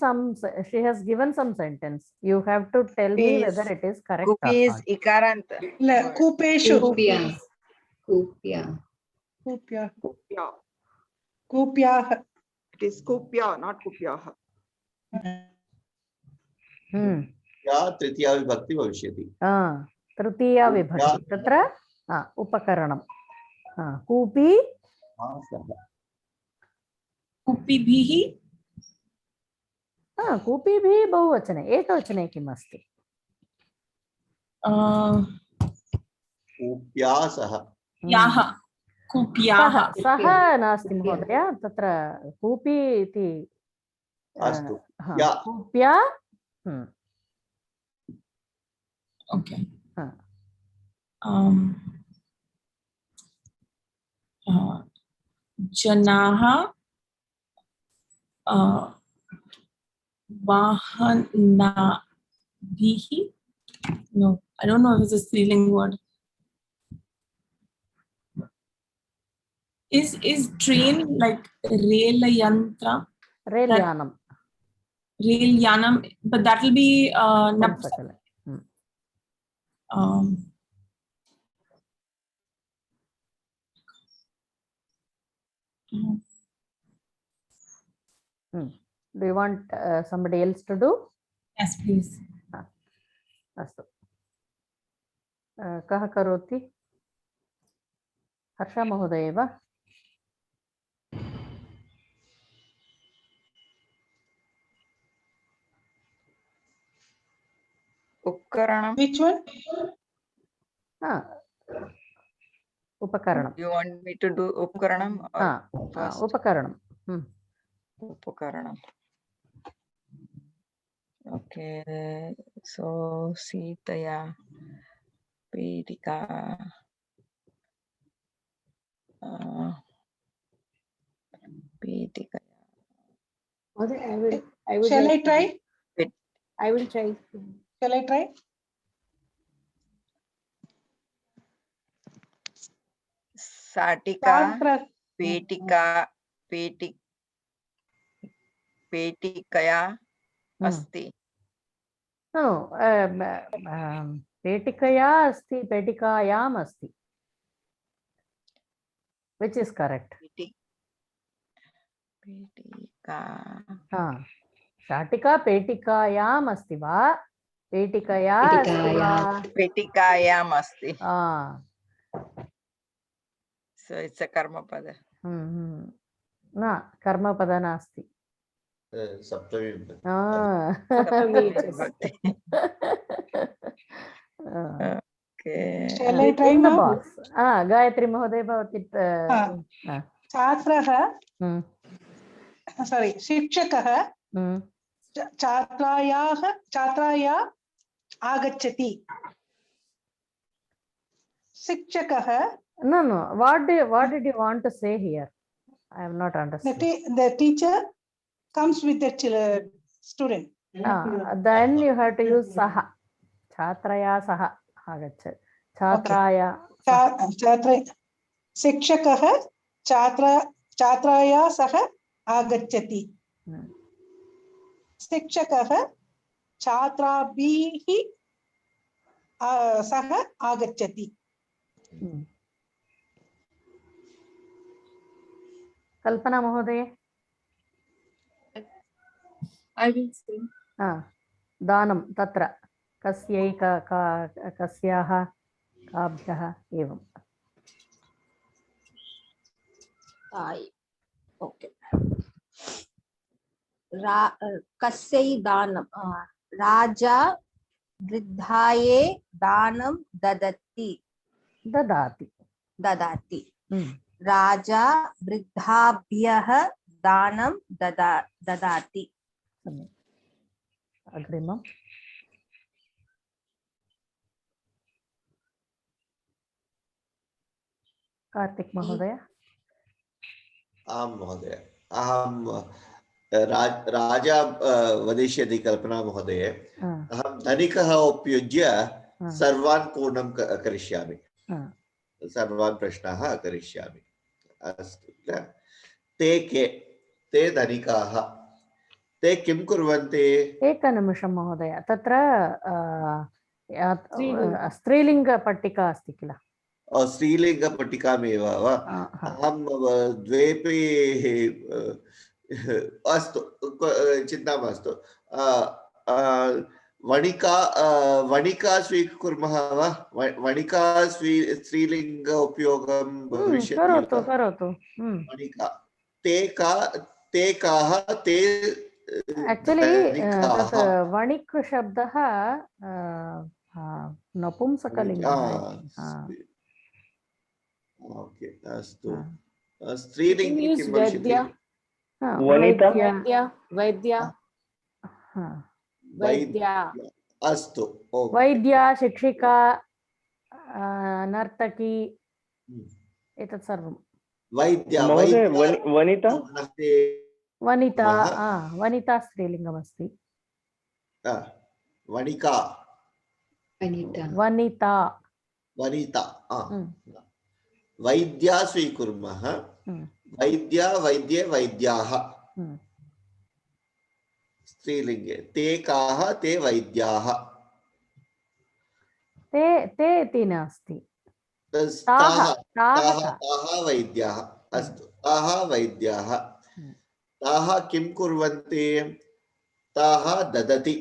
she has given some sentence. You have to tell me whether it is correct or not. Kupi is ikarant. Kupeshu. Kupya. Kupya. It is kupya, not kupyaha. या तृतीया विभक्ति भविष्यति. तृतीया विभक्ति तत्र उपकरणं. कूपी कूपीभिः. कूपीभिः बहुवचने. एकवचने किम् अस्ति? कूप्यासः. याः. कूप्याः. सः नास्ति महोदय. तत्र कूपी इति. अस्तु. कूप्या. Okay. जनाः वाहनाभिः. No, I don't know if it's a stealing word. Is train like rail yantra? Rail yanam. Rail yanam, but that will be napsakala. Do you want somebody else to do? Yes, please. अस्तु. कः करोति? हर्षा महोदय वा? Upkaranam. Which one? Upakaranam. You want me to do upkaranam? Upakaranam. Upakaranam. Okay. So Sitaya Petika. Petika. Shall I try? I will try. Shall I try? Satika, Petika, Petikaya asti. No, Petikaya asti, Petikayam asti. Which is correct? Petika. Shatika Petikayam asti va? Petikaya asti va? Petikayam asti. So it's a karma pada. Na, karma pada nasti. Saptami vibhakti. Okay. Shall I try in the now? box. Gayatri Mahoday bhavati. Chhatrah. Sorry, Shikshakah. Chhatraya agacchati. Shikshakah. No. What did you want to say here? I have not understood. The teacher comes with the student. Then you have to use saha. Chatraya saha agacchati. Chatraya. छात्र शिक्षकः छात्राया सह आगच्छति। शिक्षकः छात्राभिः सह आगच्छति। कल्पना महोदय। I will say. दानं तत्र कस्यै कस्याः काभ्यः एवं। ओके। कस्यै दानं राजा वृद्धाये दानं ददाति। राजा वृद्धाभ्यः दानं ददाति। अग्रिमम्। कार्तिक महोदय। आं महोदय, अहं राजा वदिष्यति कल्पना महोदय। अहं धनिकः उपयुज्य सर्वान् पूर्णं करिष्यामि, सर्वान् प्रश्नाः करिष्यामि। अस्तु किल? ते के? ते धनिकाः। ते किं कुर्वन्ति? एकनिमिषं महोदय, तत्र स्त्रीलिङ्गपट्टिका अस्ति किल? स्त्रीलिङ्गपट्टिकामेव वा? अहं द्वेपि अस्तु, चिन्ता मास्तु। वणिका स्वीकुर्मः वा? वणिका स्त्रीलिङ्ग उपयोगं भविष्यति। करोतु। वणिका। ते काः? ते एक्चुअली तत् वणिक् शब्दः नपुंसकलिङ्गः। ओके, अस्तु। स्त्रीलिङ्गे किं भविष्यति? वैद्या। अस्तु। वैद्या, शिक्षिका, नर्तकी, एतत् सर्वं। वनिता स्त्रीलिङ्गमस्ति। वनिता। वैद्या स्वीकुर्मः। वैद्या, वैद्ये, वैद्याः स्त्रीलिङ्गे। ते काः? ते वैद्याः। ते इति नास्ति। ताः वैद्याः। अस्तु, ताः वैद्याः। ताः किं कुर्वन्ति? ताः ददति।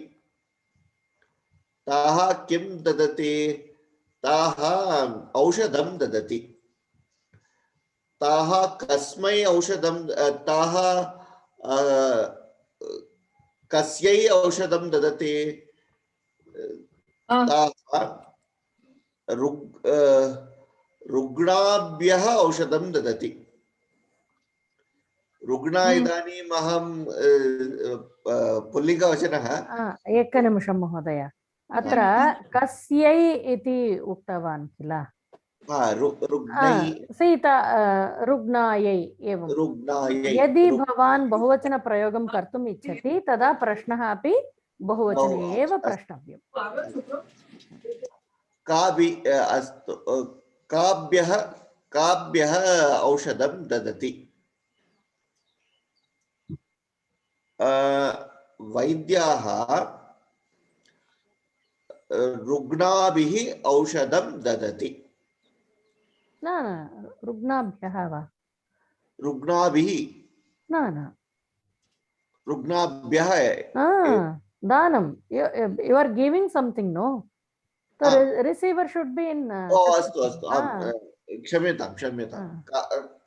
ताः किं ददति? ताः औषधं ददति। ताः कस्मै औषधं? ताः कस्यै औषधं ददति? ताः रुग्णाभ्यः औषधं ददति। रुग्ण इदानीम् अहं पुल्लिङ्गवचनः। एकनिमिषं महोदय, अत्र कस्यै इति उक्तवान् किल? सीता रुग्णायै एवं। यदि भवान् बहुवचनप्रयोगं कर्तुम् इच्छति तदा प्रश्नः अपि बहुवचने एव प्रष्टव्यम्। अस्तु, काभ्यः औषधं ददति? वैद्याः रुग्णाभिः औषधं ददति। न रुग्णाभ्यः वा? रुग्णाभिः न रुग्णाभ्यः दानं। You are giving something, no? The receiver should be in अस्तु क्षम्यतां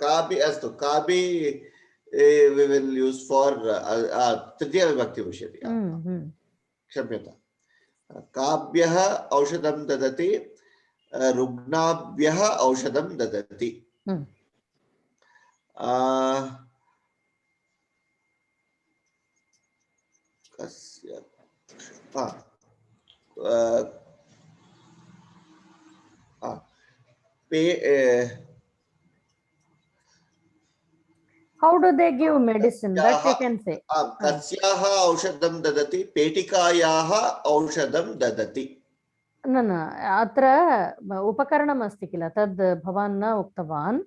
कापि। अस्तु, कापि we will use for तृतीया विभक्ति भविष्यति। क्षम्यतां। काभ्यः औषधं ददति? रुग्णाभ्यः औषधं ददति। कस्य? How do they give medicine? That you can say. कस्याः औषधं ददति पेटिकायाः औषधं ददति न न अत्र उपकरणम् अस्ति किल तद् भवान् न उक्तवान्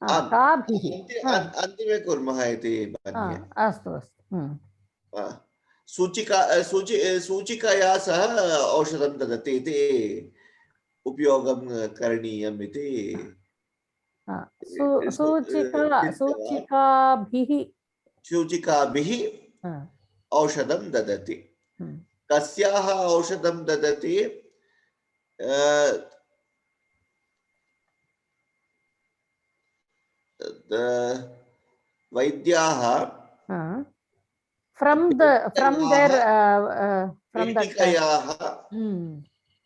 काभिः अन्तिमे कुर्मः इति मन्ये अस्तु अस्तु सूचिकया सह औषधं ददति इति उपयोगं करणीयम् इति सूचिकाभिः औषधं ददति कस्याः औषधं ददति वैद्याः from their पेटिकायाः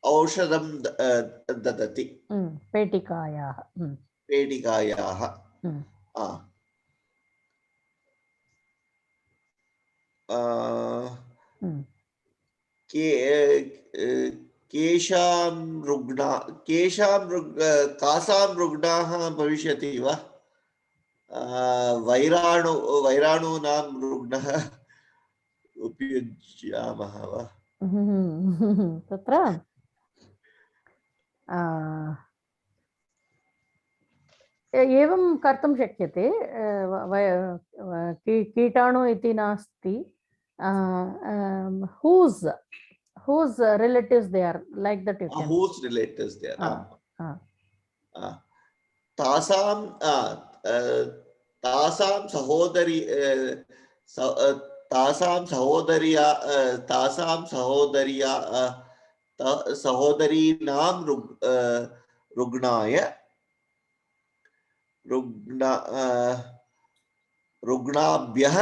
औषधं ददति पेटिकायाः कासां रुग्णाः भविष्यति वा वैराणूनां रुग्णः उपयुज्यामः वा तत्र एवं कर्तुं शक्यते कीटाणु इति नास्ति whose relatives they are, like that you can whose relatives they are तासां सहोदरीनां रुग्णाभ्यः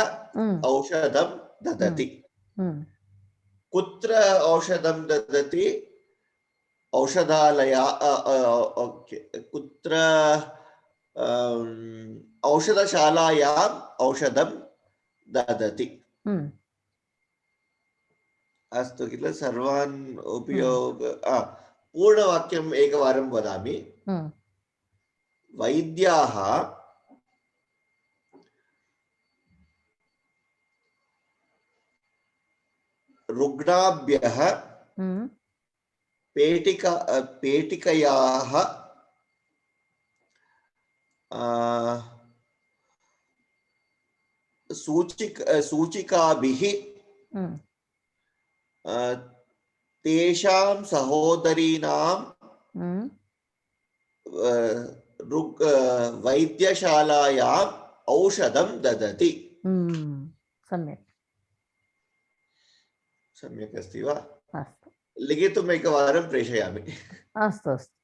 औषधं ददति कुत्र औषधं ददति औषधालय कुत्र औषधशालायाम् औषधं ददति अस्तु किल सर्वान् उपयोग पूर्णवाक्यम् एकवारं वदामि वैद्याः रुग्णाभ्यः पेटिकयाः सूचिकाभिः तेषां सहोदरीनां वैद्यशालायाम् औषधं ददति सम्यक् अस्ति वा लिखितुम् एकवारं प्रेषयामि अस्तु अस्तु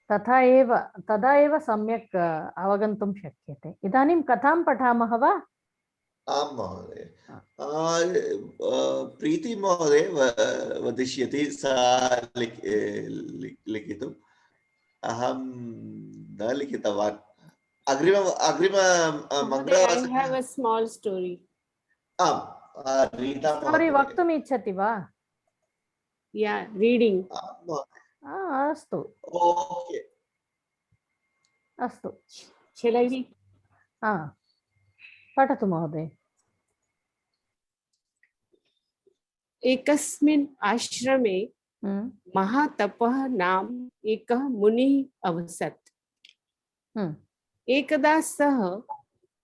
तदा एव सम्यक् अवगन्तुं शक्यते इदानीं कथां पठामः वा आं महोदय प्रीति महोदय वदिष्यति सा लिखितुम् अहं न लिखितवान् अग्रिम मंगलवासरे I have a small story. आम् रीता स्टोरी वक्तुम् इच्छति वा Yeah, reading. अस्तु ओके अस्तु Shall I read? पठतु महोदय एकस्मिन् आश्रमे महातपः नाम एकः मुनिः अवसत् एकदा सः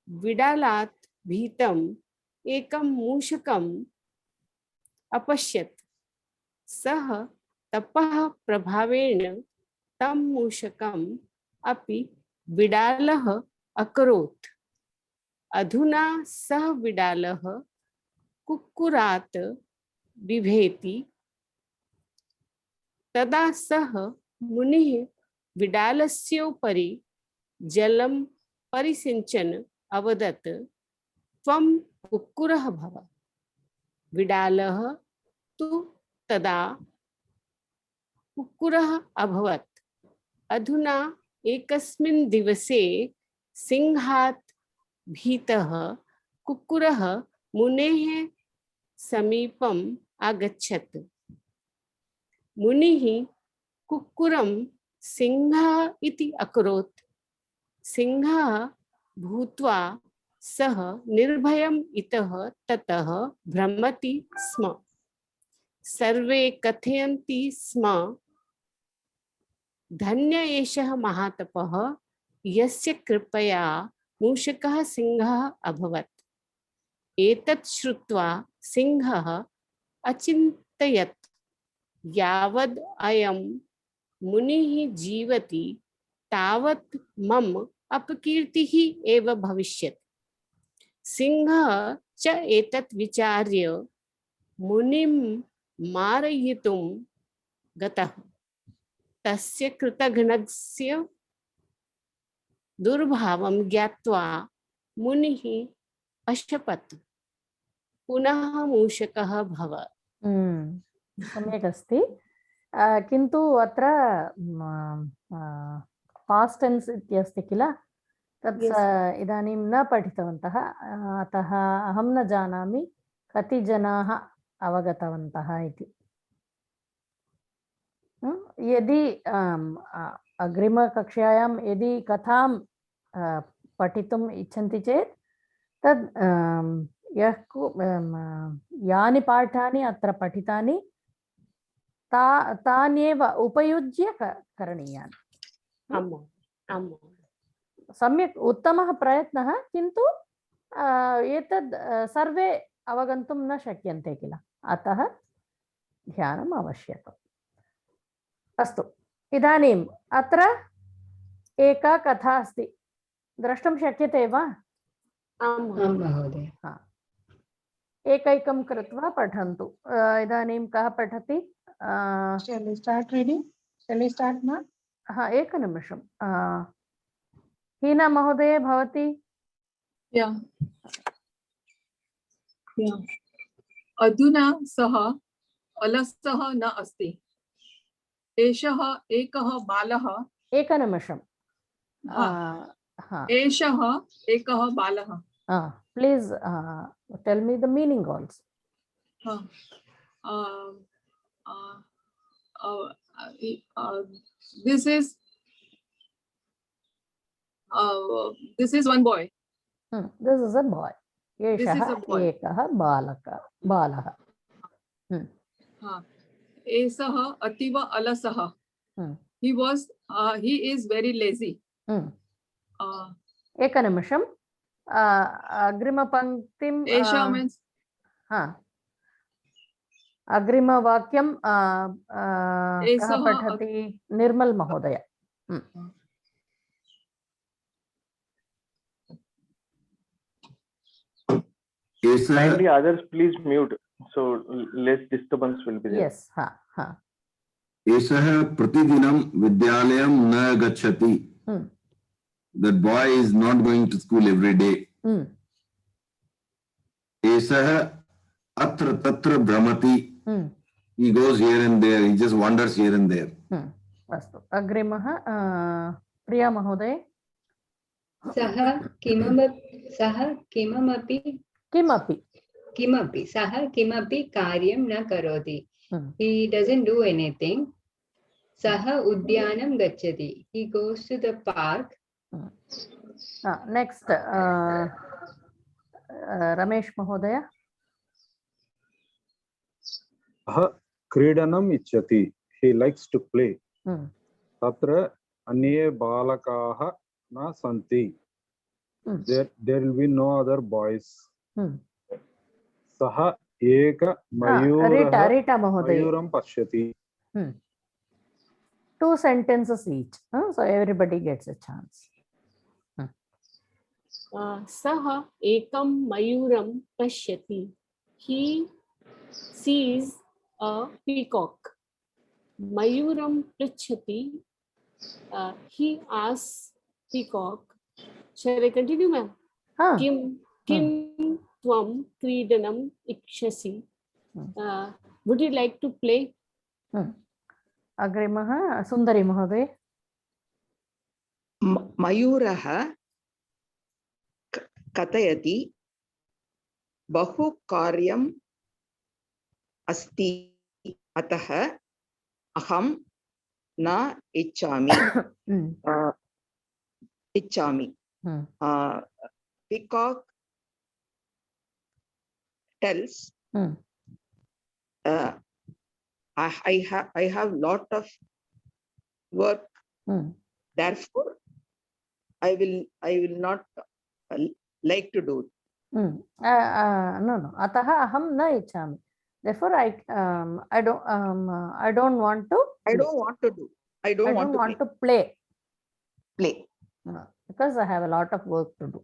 विडालात् भीतम् एकं मूषकम् अपश्यत् सः तपः प्रभावेण तं मूषकम् अपि विडालः अकरोत् अधुना सः विडालः कुक्कुरात् बिभेति तदा सः मुनिः विडालस्योपरि जलं परिसिञ्चन् अवदत् त्वं कुक्कुरः भव विडालः तु तदा कुक्कुरः अभवत् अधुना एकस्मिन् दिवसे सिंहात् भीतः कुक्कुरः मुनेः समीपम् आगच्छत् मुनिः कुक्कुरं सिंहः इति अकरोत् सिंहः भूत्वा सः निर्भयम् इतः ततः भ्रमति स्म। सर्वे कथयन्ति स्म धन्य एषः महातपः यस्य कृपया मूषकः सिंहः अभवत्। एतत् श्रुत्वा सिंहः अचिन्तयत् यावद् अयं मुनिः जीवति तावत् मम अपकीर्तिः एव भविष्यति। सिंहः च एतत् विचार्य मुनिं मारयितुं गतः। तस्य कृतघ्नस्य दुर्भावं ज्ञात्वा मुनिः अशपत् पुनः मूषकः भवत्। सम्यक् अस्ति। किन्तु अत्र पास्ट टेन्स् इत्यस्ति किल, तत् इदानीं न पठितवन्तः, अतः अहं न जानामि कति जनाः अवगतवन्तः इति। यदि अग्रिमकक्षायां यदि कथां पठितुम् इच्छन्ति चेत् तद् यानि पाठानि अत्र पठितानि तान्येव उपयुज्य करणीयानि। सम्यक्, उत्तमः प्रयत्नः, किन्तु एतद् सर्वे अवगन्तुं न शक्यन्ते किल, अतः ध्यानम् आवश्यकम्। अस्तु, इदानीम् अत्र एका कथा अस्ति, द्रष्टुं शक्यते वा? आं महोदय। एकैकं कृत्वा पठन्तु। इदानीं कः पठति? Shall we start reading? Shall we start now? हाँ, एकनिमिषं। हीना महोदय भवती? अधुना सः अलसः न अस्ति। एषः एकः बालः। एकनिमिषं। एषः एकः बालः। Please tell me the meaning also. This is one boy. This is a boy. एषः एकः बालः। एषः अतीव अलसः. He is very lazy. एकनिमिषम्, अग्रिमपङ्क्तिं अग्रिमवाक्यं कः पठति? निर्मल महोदय। Kindly others please mute, so less disturbance will be there. Yes. एषः प्रतिदिनं विद्यालयं न गच्छति. That boy is not going to school every day. एषः अत्र तत्र भ्रमति. He goes here and there. He just wanders here and there. अस्तु, अग्रिमः प्रिया महोदय। सः किमपि कार्यं न करोति. He doesn't do anything. सः उद्यानं गच्छति. He goes to the park. Next, Ramesh महोदय। सः क्रीडनम् इच्छति. He likes to play. तत्र अन्ये बालकाः न सन्ति. There will be no other boys. सः एक मयूरं पश्यति. 2 sentences each, so everybody gets a chance. सः एकं मयूरं पश्यति. He sees a peacock. मयूरं पृच्छति. He asks peacock. Shall I continue, ma'am? किं त्वं क्रीडनम् इच्छसि? Would you like to play? अग्रिमः सुन्दरी महोदय। मयूरः कथयति बहु कार्यम् अस्ति, अतः अहं न इच्छामि. Peacock tells, I have lot of work, therefore I will not like to do it. No, Ataha aham na ichhami. Therefore, I don't want to. I don't want to do. I don't want to play. Play. Because I have a lot of work to do.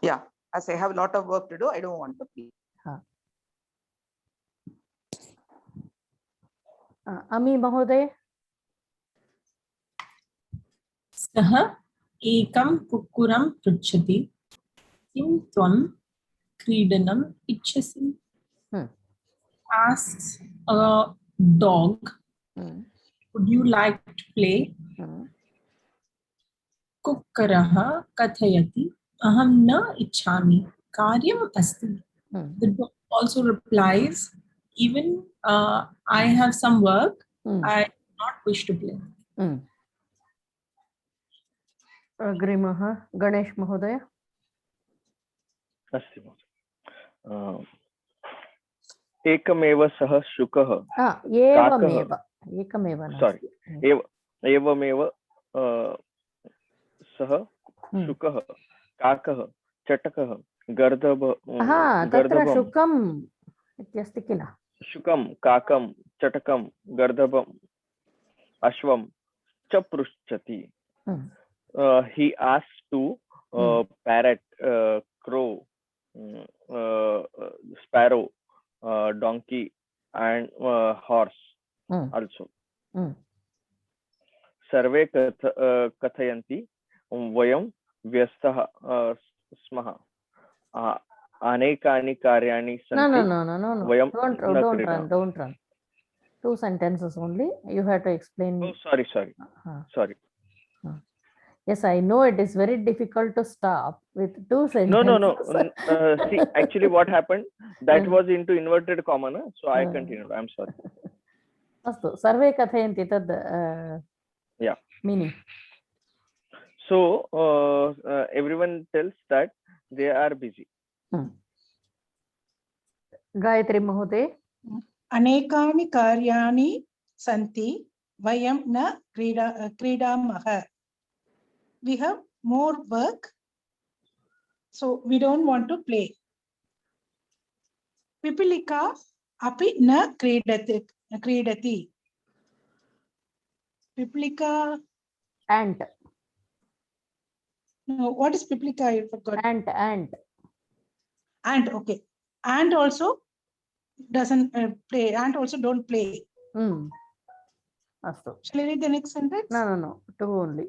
Yeah, as I have a lot of work to do, I don't want to play. Ami Mahoday. सः एकं कुक्कुरं पृच्छति किं त्वं क्रीडनम् इच्छसि? Asks a dog, would you like to play? कुक्करः कथयति अहं न इच्छामि, कार्यम् अस्ति. The dog also replies, even I have some work, I do not wish to play. Agrimaha, Ganesh Mahodaya. अस्ति महोदय। एकमेव सः शुकः सॉरी एवमेव सः शुकः काकः चटकः गर्दभं इत्यस्ति किल शुकं काकं चटकं गर्दभम् अश्वं च पृच्छति। He asks to parrot, crow, sparrow, donkey and horse also. सर्वे कथयन्ति वयं व्यस्तः स्मः, अनेकानि कार्याणि सन्ति वयं don't run. 2 sentences only, you have to explain. Oh, sorry. Yes, I know it is very difficult to stop with 2 sentences. No. See, actually what happened, that was into inverted comma, no? So I continued. I'm sorry. Astu, sarve kathayanti tad yeah. Meaning. So everyone tells that they are busy. Gayatri Mahoday. Anekani karyani santi vayam na kridamaha. We have more work, so we don't want to play. Pipilika api na kridati. Pipilika. Ant. No, what is Pipilika? I forgot. Ant. Ant, okay. Ant also doesn't play. Ant also don't play. Astu. Shall I read the next sentence? No. 2 only.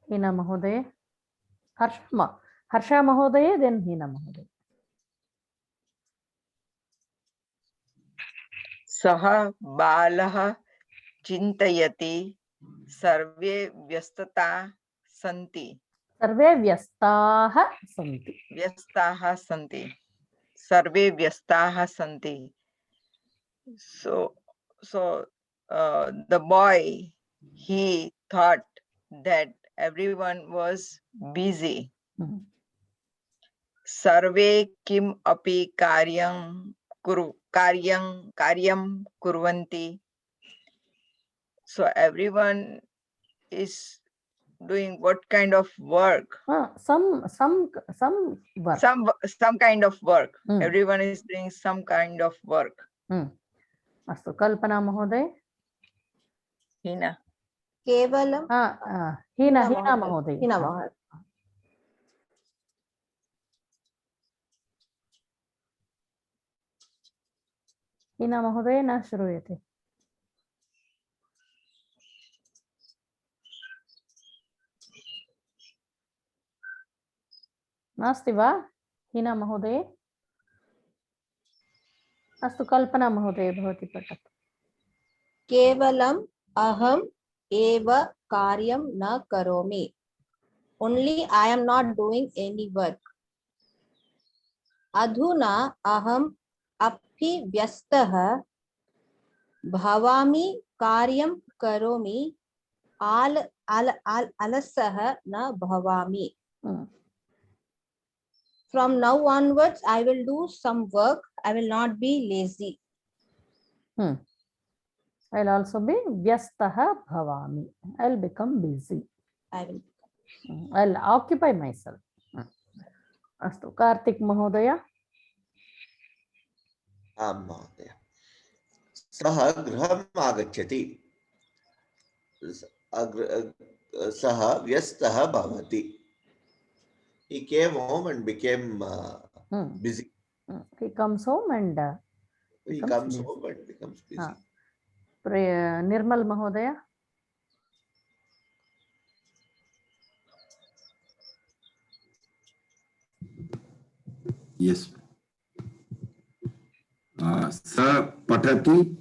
Hina Mahoday. Harsha Mahoday, then Hina Mahoday. सः बालः चिन्तयति सर्वे व्यस्तता सन्ति। सर्वे व्यस्ताः सन्ति। सर्वे व्यस्ताः सन्ति. So the boy, he thought that everyone was busy. Sarve kim api karyam kurvanti. So everyone is doing what kind of work? Some work. Some kind of work. Everyone is doing some kind of work. Astu, Kalpana Mahoday. Hina. Kevalam. Hina Mahoday. Hina Mahoday. Hina Mahoday na shruyate. नास्ति वा हीना महोदय? अस्तु, कल्पना महोदय भवती पठतु। केवलम् अहम् एव कार्यं न करोमि. Only I am not doing any work. अधुना अहम् अपि व्यस्तः भवामि कार्यं करोमि. आलसः न भवामि. From now onwards, I will do some work. I will not be lazy. I'll also be vyastaha bhavami. I'll become busy. I'll occupy myself. Astu. Kartik Mahodaya. आं महोदय सः गृहम् आगच्छति सः व्यस्तः भवति he came home and became busy He comes home and he comes home and becomes busy Nirmal Mahodaya. Yes. Sa patati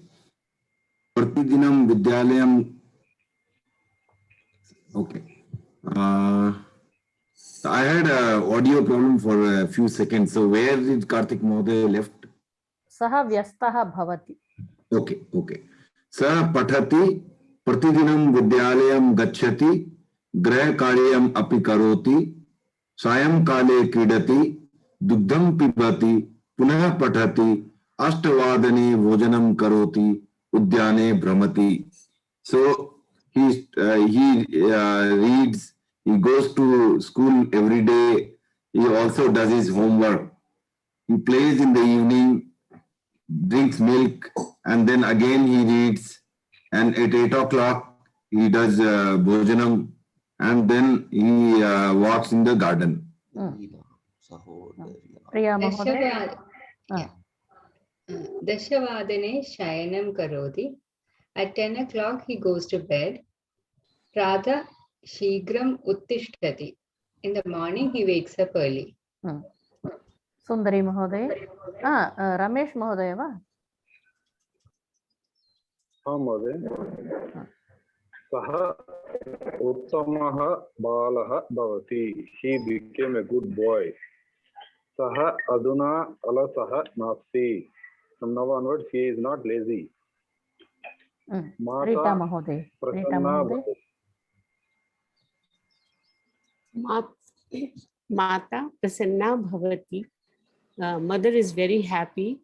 pratidinam vidyalayam. Okay. I had a audio problem for a few seconds. So where did Kartik Mahodaya left? Saha vyastaha bhavati. Okay, okay. Sa patati pratidinam vidyalayam gacchati graha karyam api karoti sayam kale kridati dugdham pibati punah patati ashtavadane bhojanam karoti udyane brahmati. So he reads, he goes to school every day, he also does his homework, he plays in the evening, drinks milk, and then again he reads, and at 8 o'clock he does bhojanam, and then he walks in the garden. Priya Mahodaya. Dashavadane shayanam karoti. At 10 o'clock he goes to bed. Prata shigram uttishtati. In the morning he wakes up early. Sundari Mahodaya. Ramesh Mahodaya va? महोदय सः उत्तमः बालः भवति. He became a good boy. सः अधुना अलसः नास्ति. From now onwards he is not lazy. Rita Mahodaya. Mata prasanna bhavati. Mother is very happy.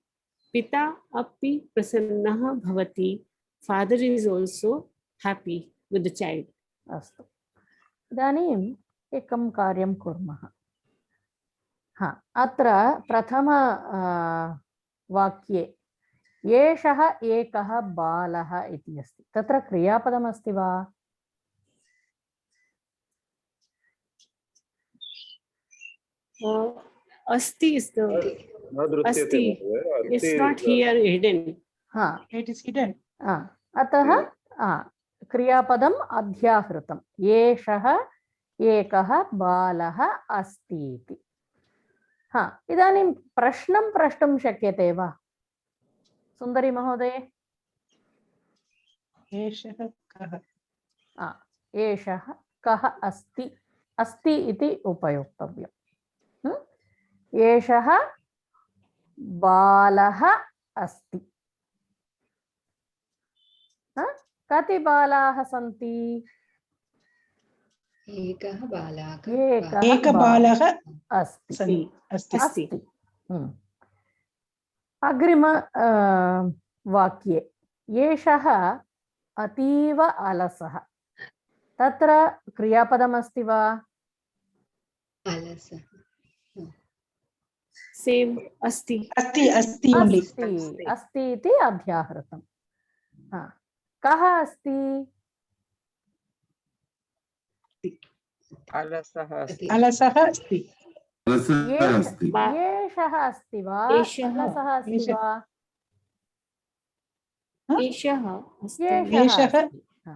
Pita api prasannaha bhavati. Father is also happy with the child. Astu. Idanim ekam karyam kurmah. Atra prathama vakye yeshah ekah balah iti asti. Tatra kriyapadam asti va? Asti is the asti. It's not here hidden. It is hidden. Ataha kriyapadam adhyahritam. Yeshah ekah balah asti iti. Idanim prashnam prashtum shakyate va? Sundari Mahodaya. Eshah kah. Eshah kah asti. Asti iti upayuktavyam. Eshah balah asti. Kati balah santi? Ekah balah. Ekah balah asti. Asti. Agrima vakye yeshah ativa alasah. Tatra kriyapadam asti va? Alasah. Same asti. Asti only. Asti iti adhyahritam. Kaha asti? Alasah asti. Alasah asti. Yeshah asti va? Alasah asti va? Yeshah asti.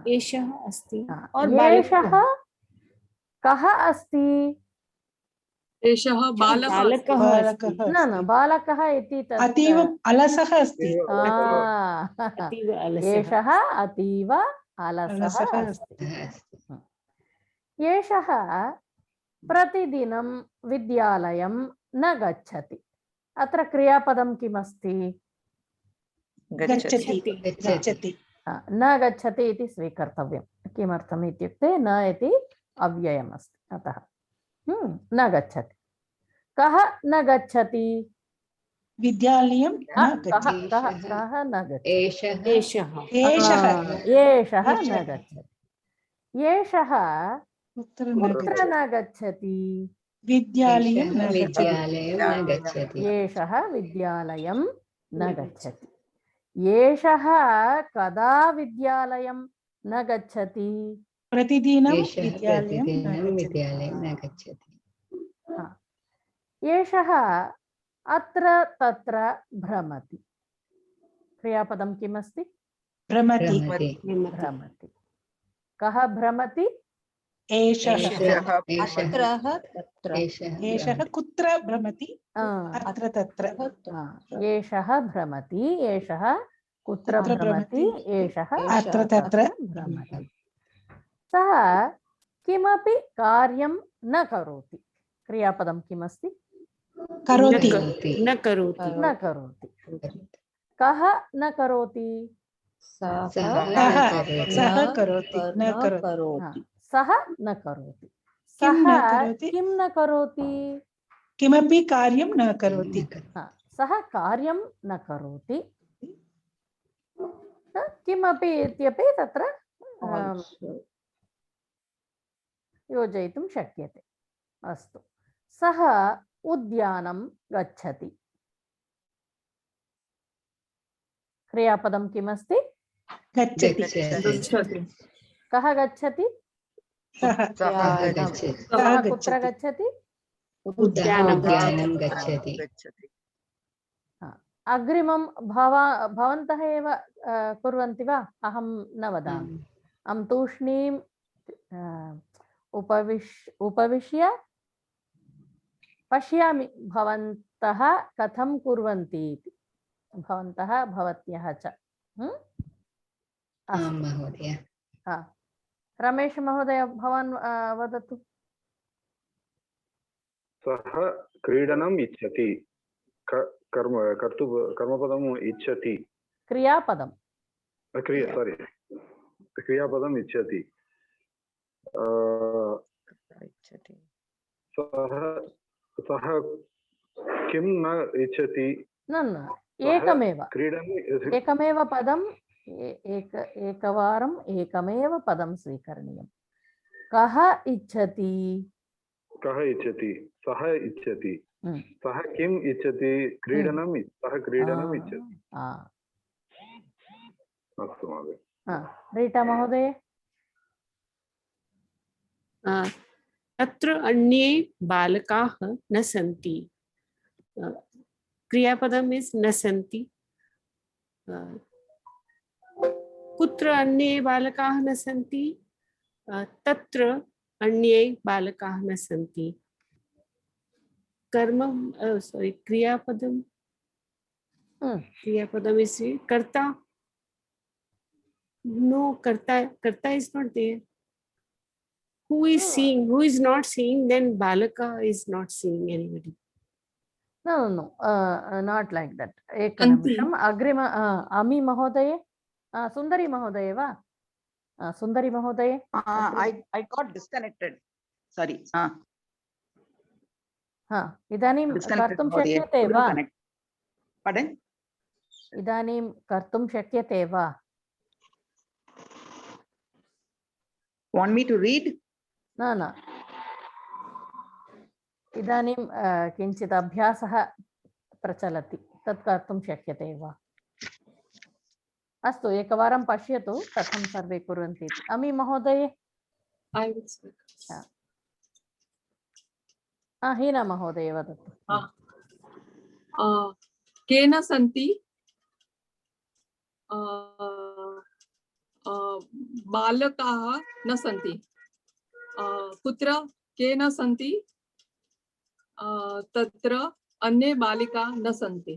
Yeshah asti. Yeshah kaha asti? एषः बालकः न बालकः इति अतीव अलसः अस्ति. एषः अतीव अलसः अस्ति. एषः प्रतिदिनं विद्यालयं न गच्छति. अत्र क्रियापदं किमस्ति? गच्छति. न गच्छति इति स्वीकर्तव्यं. किमर्थम् इत्युक्ते न इति अव्ययम् अस्ति. अतः न गच्छति। कः न गच्छति? विद्यालयं न कः गच्छति। कः न गच्छति? एषः एषः न गच्छति। एषः कुत्र कुत्र न गच्छति? विद्यालयं न गच्छति। विद्यालयं न गच्छति। एषः विद्यालयं न गच्छति। एषः कदा विद्यालयं न गच्छति? प्रतिदिनं एषः विद्यालयं प्रतिदिनं विद्यालयं न गच्छति। एषः अत्र तत्र भ्रमति। क्रियापदं किमस्ति? भ्रमति। भ्रमति। कः भ्रमति? एषः एषः कुत्र भ्रमति? अत्र तत्र। एषः भ्रमति। एषः कुत्र भ्रमति? एषः अत्र तत्र भ्रमति। सः किमपि कार्यं न करोति। क्रियापदं किमस्ति? करोति। न करोति। न करोति। कः न करोति? सः करोति। न करोति। सः न करोति। सः किं न करोति? किमपि कार्यं न करोति। सः कार्यं न करोति। किमपि इत्यपि तत्र योजयितुं शक्यते। अस्तु। सः उद्यानं गच्छति। क्रियापदं किमस्ति? गच्छति। कः गच्छति? सः कुत्र गच्छति? उद्यानं गच्छति। अग्रिमं भवन्तः एव कुर्वन्ति वा? अहं न वदामि। अहं तूष्णीम् उपविश्य पश्यामि भवन्तः कथं कुर्वन्ति इति। भवन्तः भवत्यः च। महोदय। रमेश महोदय भवान् वदतु। सः क्रीडनम् इच्छति। कर्मपदम् इच्छति। क्रियापदं। क्रियापदम् इच्छति। सः किं न इच्छति? न एकमेव पदम् एकवारम् एकमेव पदं स्वीकरणीयं। कः इच्छति? कः इच्छति? सः इच्छति। सः किम् इच्छति? सः क्रीडनम् इच्छति। अस्तु महोदय। रीटा महोदय। तत्र अन्ये बालकाः न सन्ति। क्रियापदम् इस् न सन्ति। कुत्र अन्ये बालकाः न सन्ति? तत्र अन्ये बालकाः न सन्ति। क्रियापदम् इस् कर्ता। No, karta is not there. Who is seeing? Who is not seeing? Then balaka is not seeing anybody. No, not like that. एकनिमिषम् अग्रिम अमी महोदये, सुन्दरी महोदये वा? सुन्दरी महोदये। I got disconnected. Sorry. इदानीं कर्तुं शक्यते वा? Pardon? इदानीं कर्तुं शक्यते वा? Want me to read? न इदानीं किञ्चित् अभ्यासः प्रचलति, तत् कर्तुं शक्यते वा? अस्तु, एकवारं पश्यतु कथं सर्वे कुर्वन्ति इति। अमी महोदये। हीना महोदये वदतु। केन सन्ति? बालकाः न सन्ति। कुत्र केन सन्ति? तत्र अन्ये बालिका न सन्ति।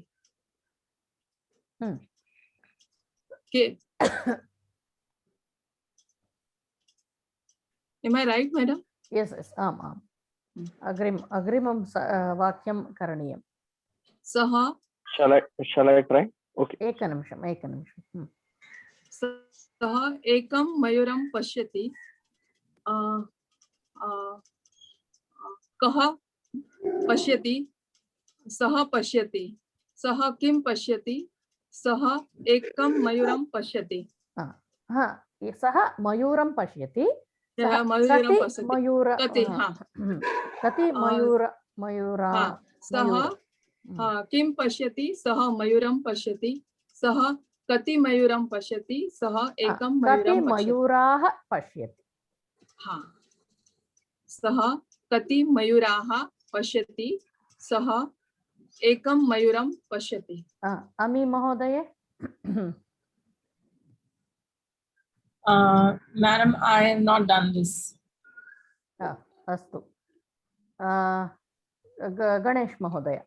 Am I right, madam? Yes, आम्। अग्रिमं वाक्यं करणीयं। सः। Shall I try? Okay. एकनिमिषम्। सः एकं मयूरं पश्यति। कः पश्यति, सः पश्यति, सः किं पश्यति, सः एकं मयूरं पश्यति। सः मयूरं पश्यति, सः मयूरं पश्यति। कति मयूरा सः किं पश्यति, सः मयूरं पश्यति, सः कति मयूरं पश्यति, सः एकं कति मयूराः पश्यति। सः कति मयूराः पश्यति, सः एकं मयूरं पश्यति। अमी महोदय। Madam, I have not done this. अस्तु, गणेश महोदय।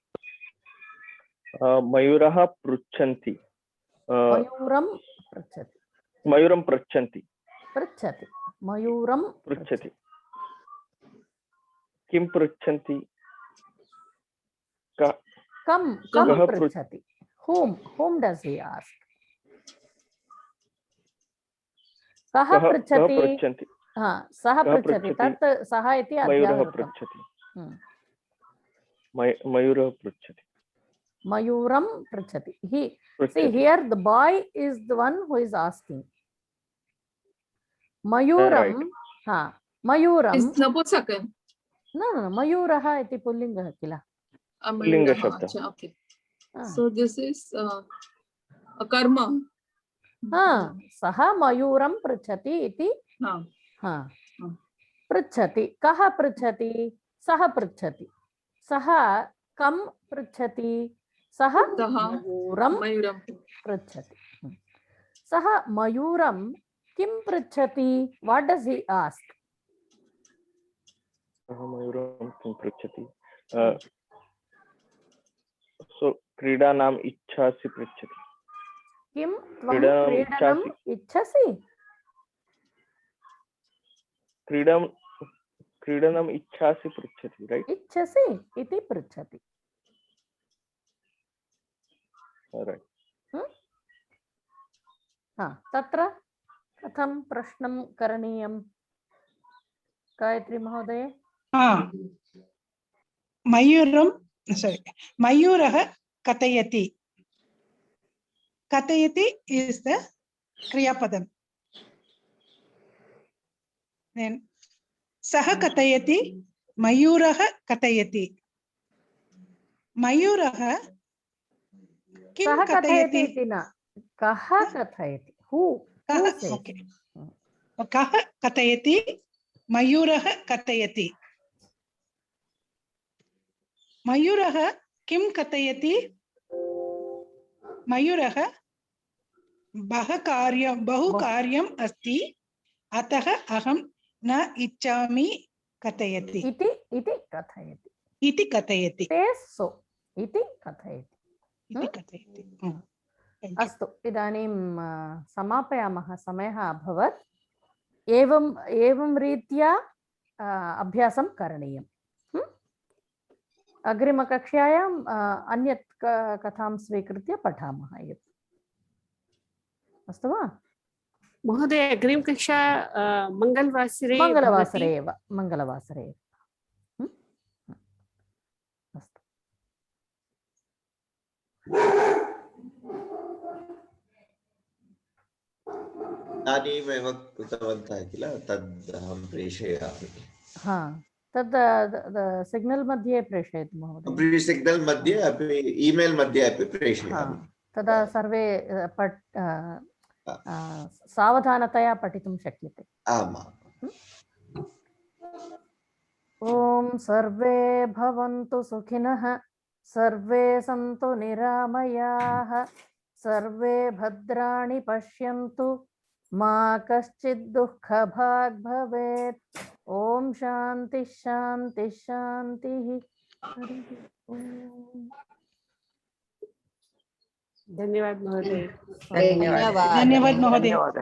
मयूरः पृच्छन्ति। मयूरं पृच्छति। मयूरं पृच्छन्ति। पृच्छति। मयूरं पृच्छति। किं पृच्छन्ति? कं पृच्छति? whom does he ask? कः पृच्छति? सः पृच्छति। तत् सः इति अध्याहृतम्। मयूरः पृच्छति। मयूरं पृच्छति। See here the boy is the one who is asking. मयूरं मयूरं नपुंसकः। न मयूरः इति पुल्लिङ्गः किल? पुल्लिङ्गशब्दः। Okay. So this is a karma. सः मयूरं पृच्छति इति। पृच्छति। कः पृच्छति? सः पृच्छति। सः कं पृच्छति? सः मयूरं पृच्छति। सः मयूरं किं पृच्छति? What does he ask? सः मयूरं किं पृच्छति? So क्रीडानाम् इच्छासि पृच्छति। किं त्वं क्रीडनम् इच्छसि? क्रीडनम् इच्छासि पृच्छति, राइट? इच्छसि इति पृच्छति। तत्र कथं प्रश्नं करणीयं? गायत्री महोदय। मयूरः कथयति। कथयति is the क्रियापदम्। Then सः कथयति, मयूरः कथयति। मयूरः किं कथयति इति न, कः कथयति? कः कथयति? मयूरः कथयति। मयूरः किं कथयति? मयूरः बहु कार्यम् अस्ति, अतः अहं न इच्छामि कथयति। इति कथयति। इति कथयति। अस्तु, इदानीं समापयामः। समयः अभवत्। एवं रीत्या अभ्यासं करणीयम्। अग्रिमकक्षायाम् अन्यत् कथां स्वीकृत्य पठामः। अस्तु वा महोदय? अग्रिमकक्षा मङ्गलवासरे एव। अस्तु। इदानीमेव कृतवन्तः किल, तद् अहं प्रेषयामि। तद् सिग्नल् मध्ये प्रेषयतु महोदय। सिग्नल् मध्ये अपि ईमेल् मध्ये अपि प्रेषयामि। तदा सर्वे सावधानतया पठितुं शक्यते। ॐ सर्वे भवन्तु सुखिनः, सर्वे सन्तु निरामयाः, सर्वे भद्राणि पश्यन्तु, मा कश्चित् दुःखभाग् भवेत्। ॐ शान्ति शान्ति शान्तिः। धन्यवाद महोदय। धन्यवाद महोदय।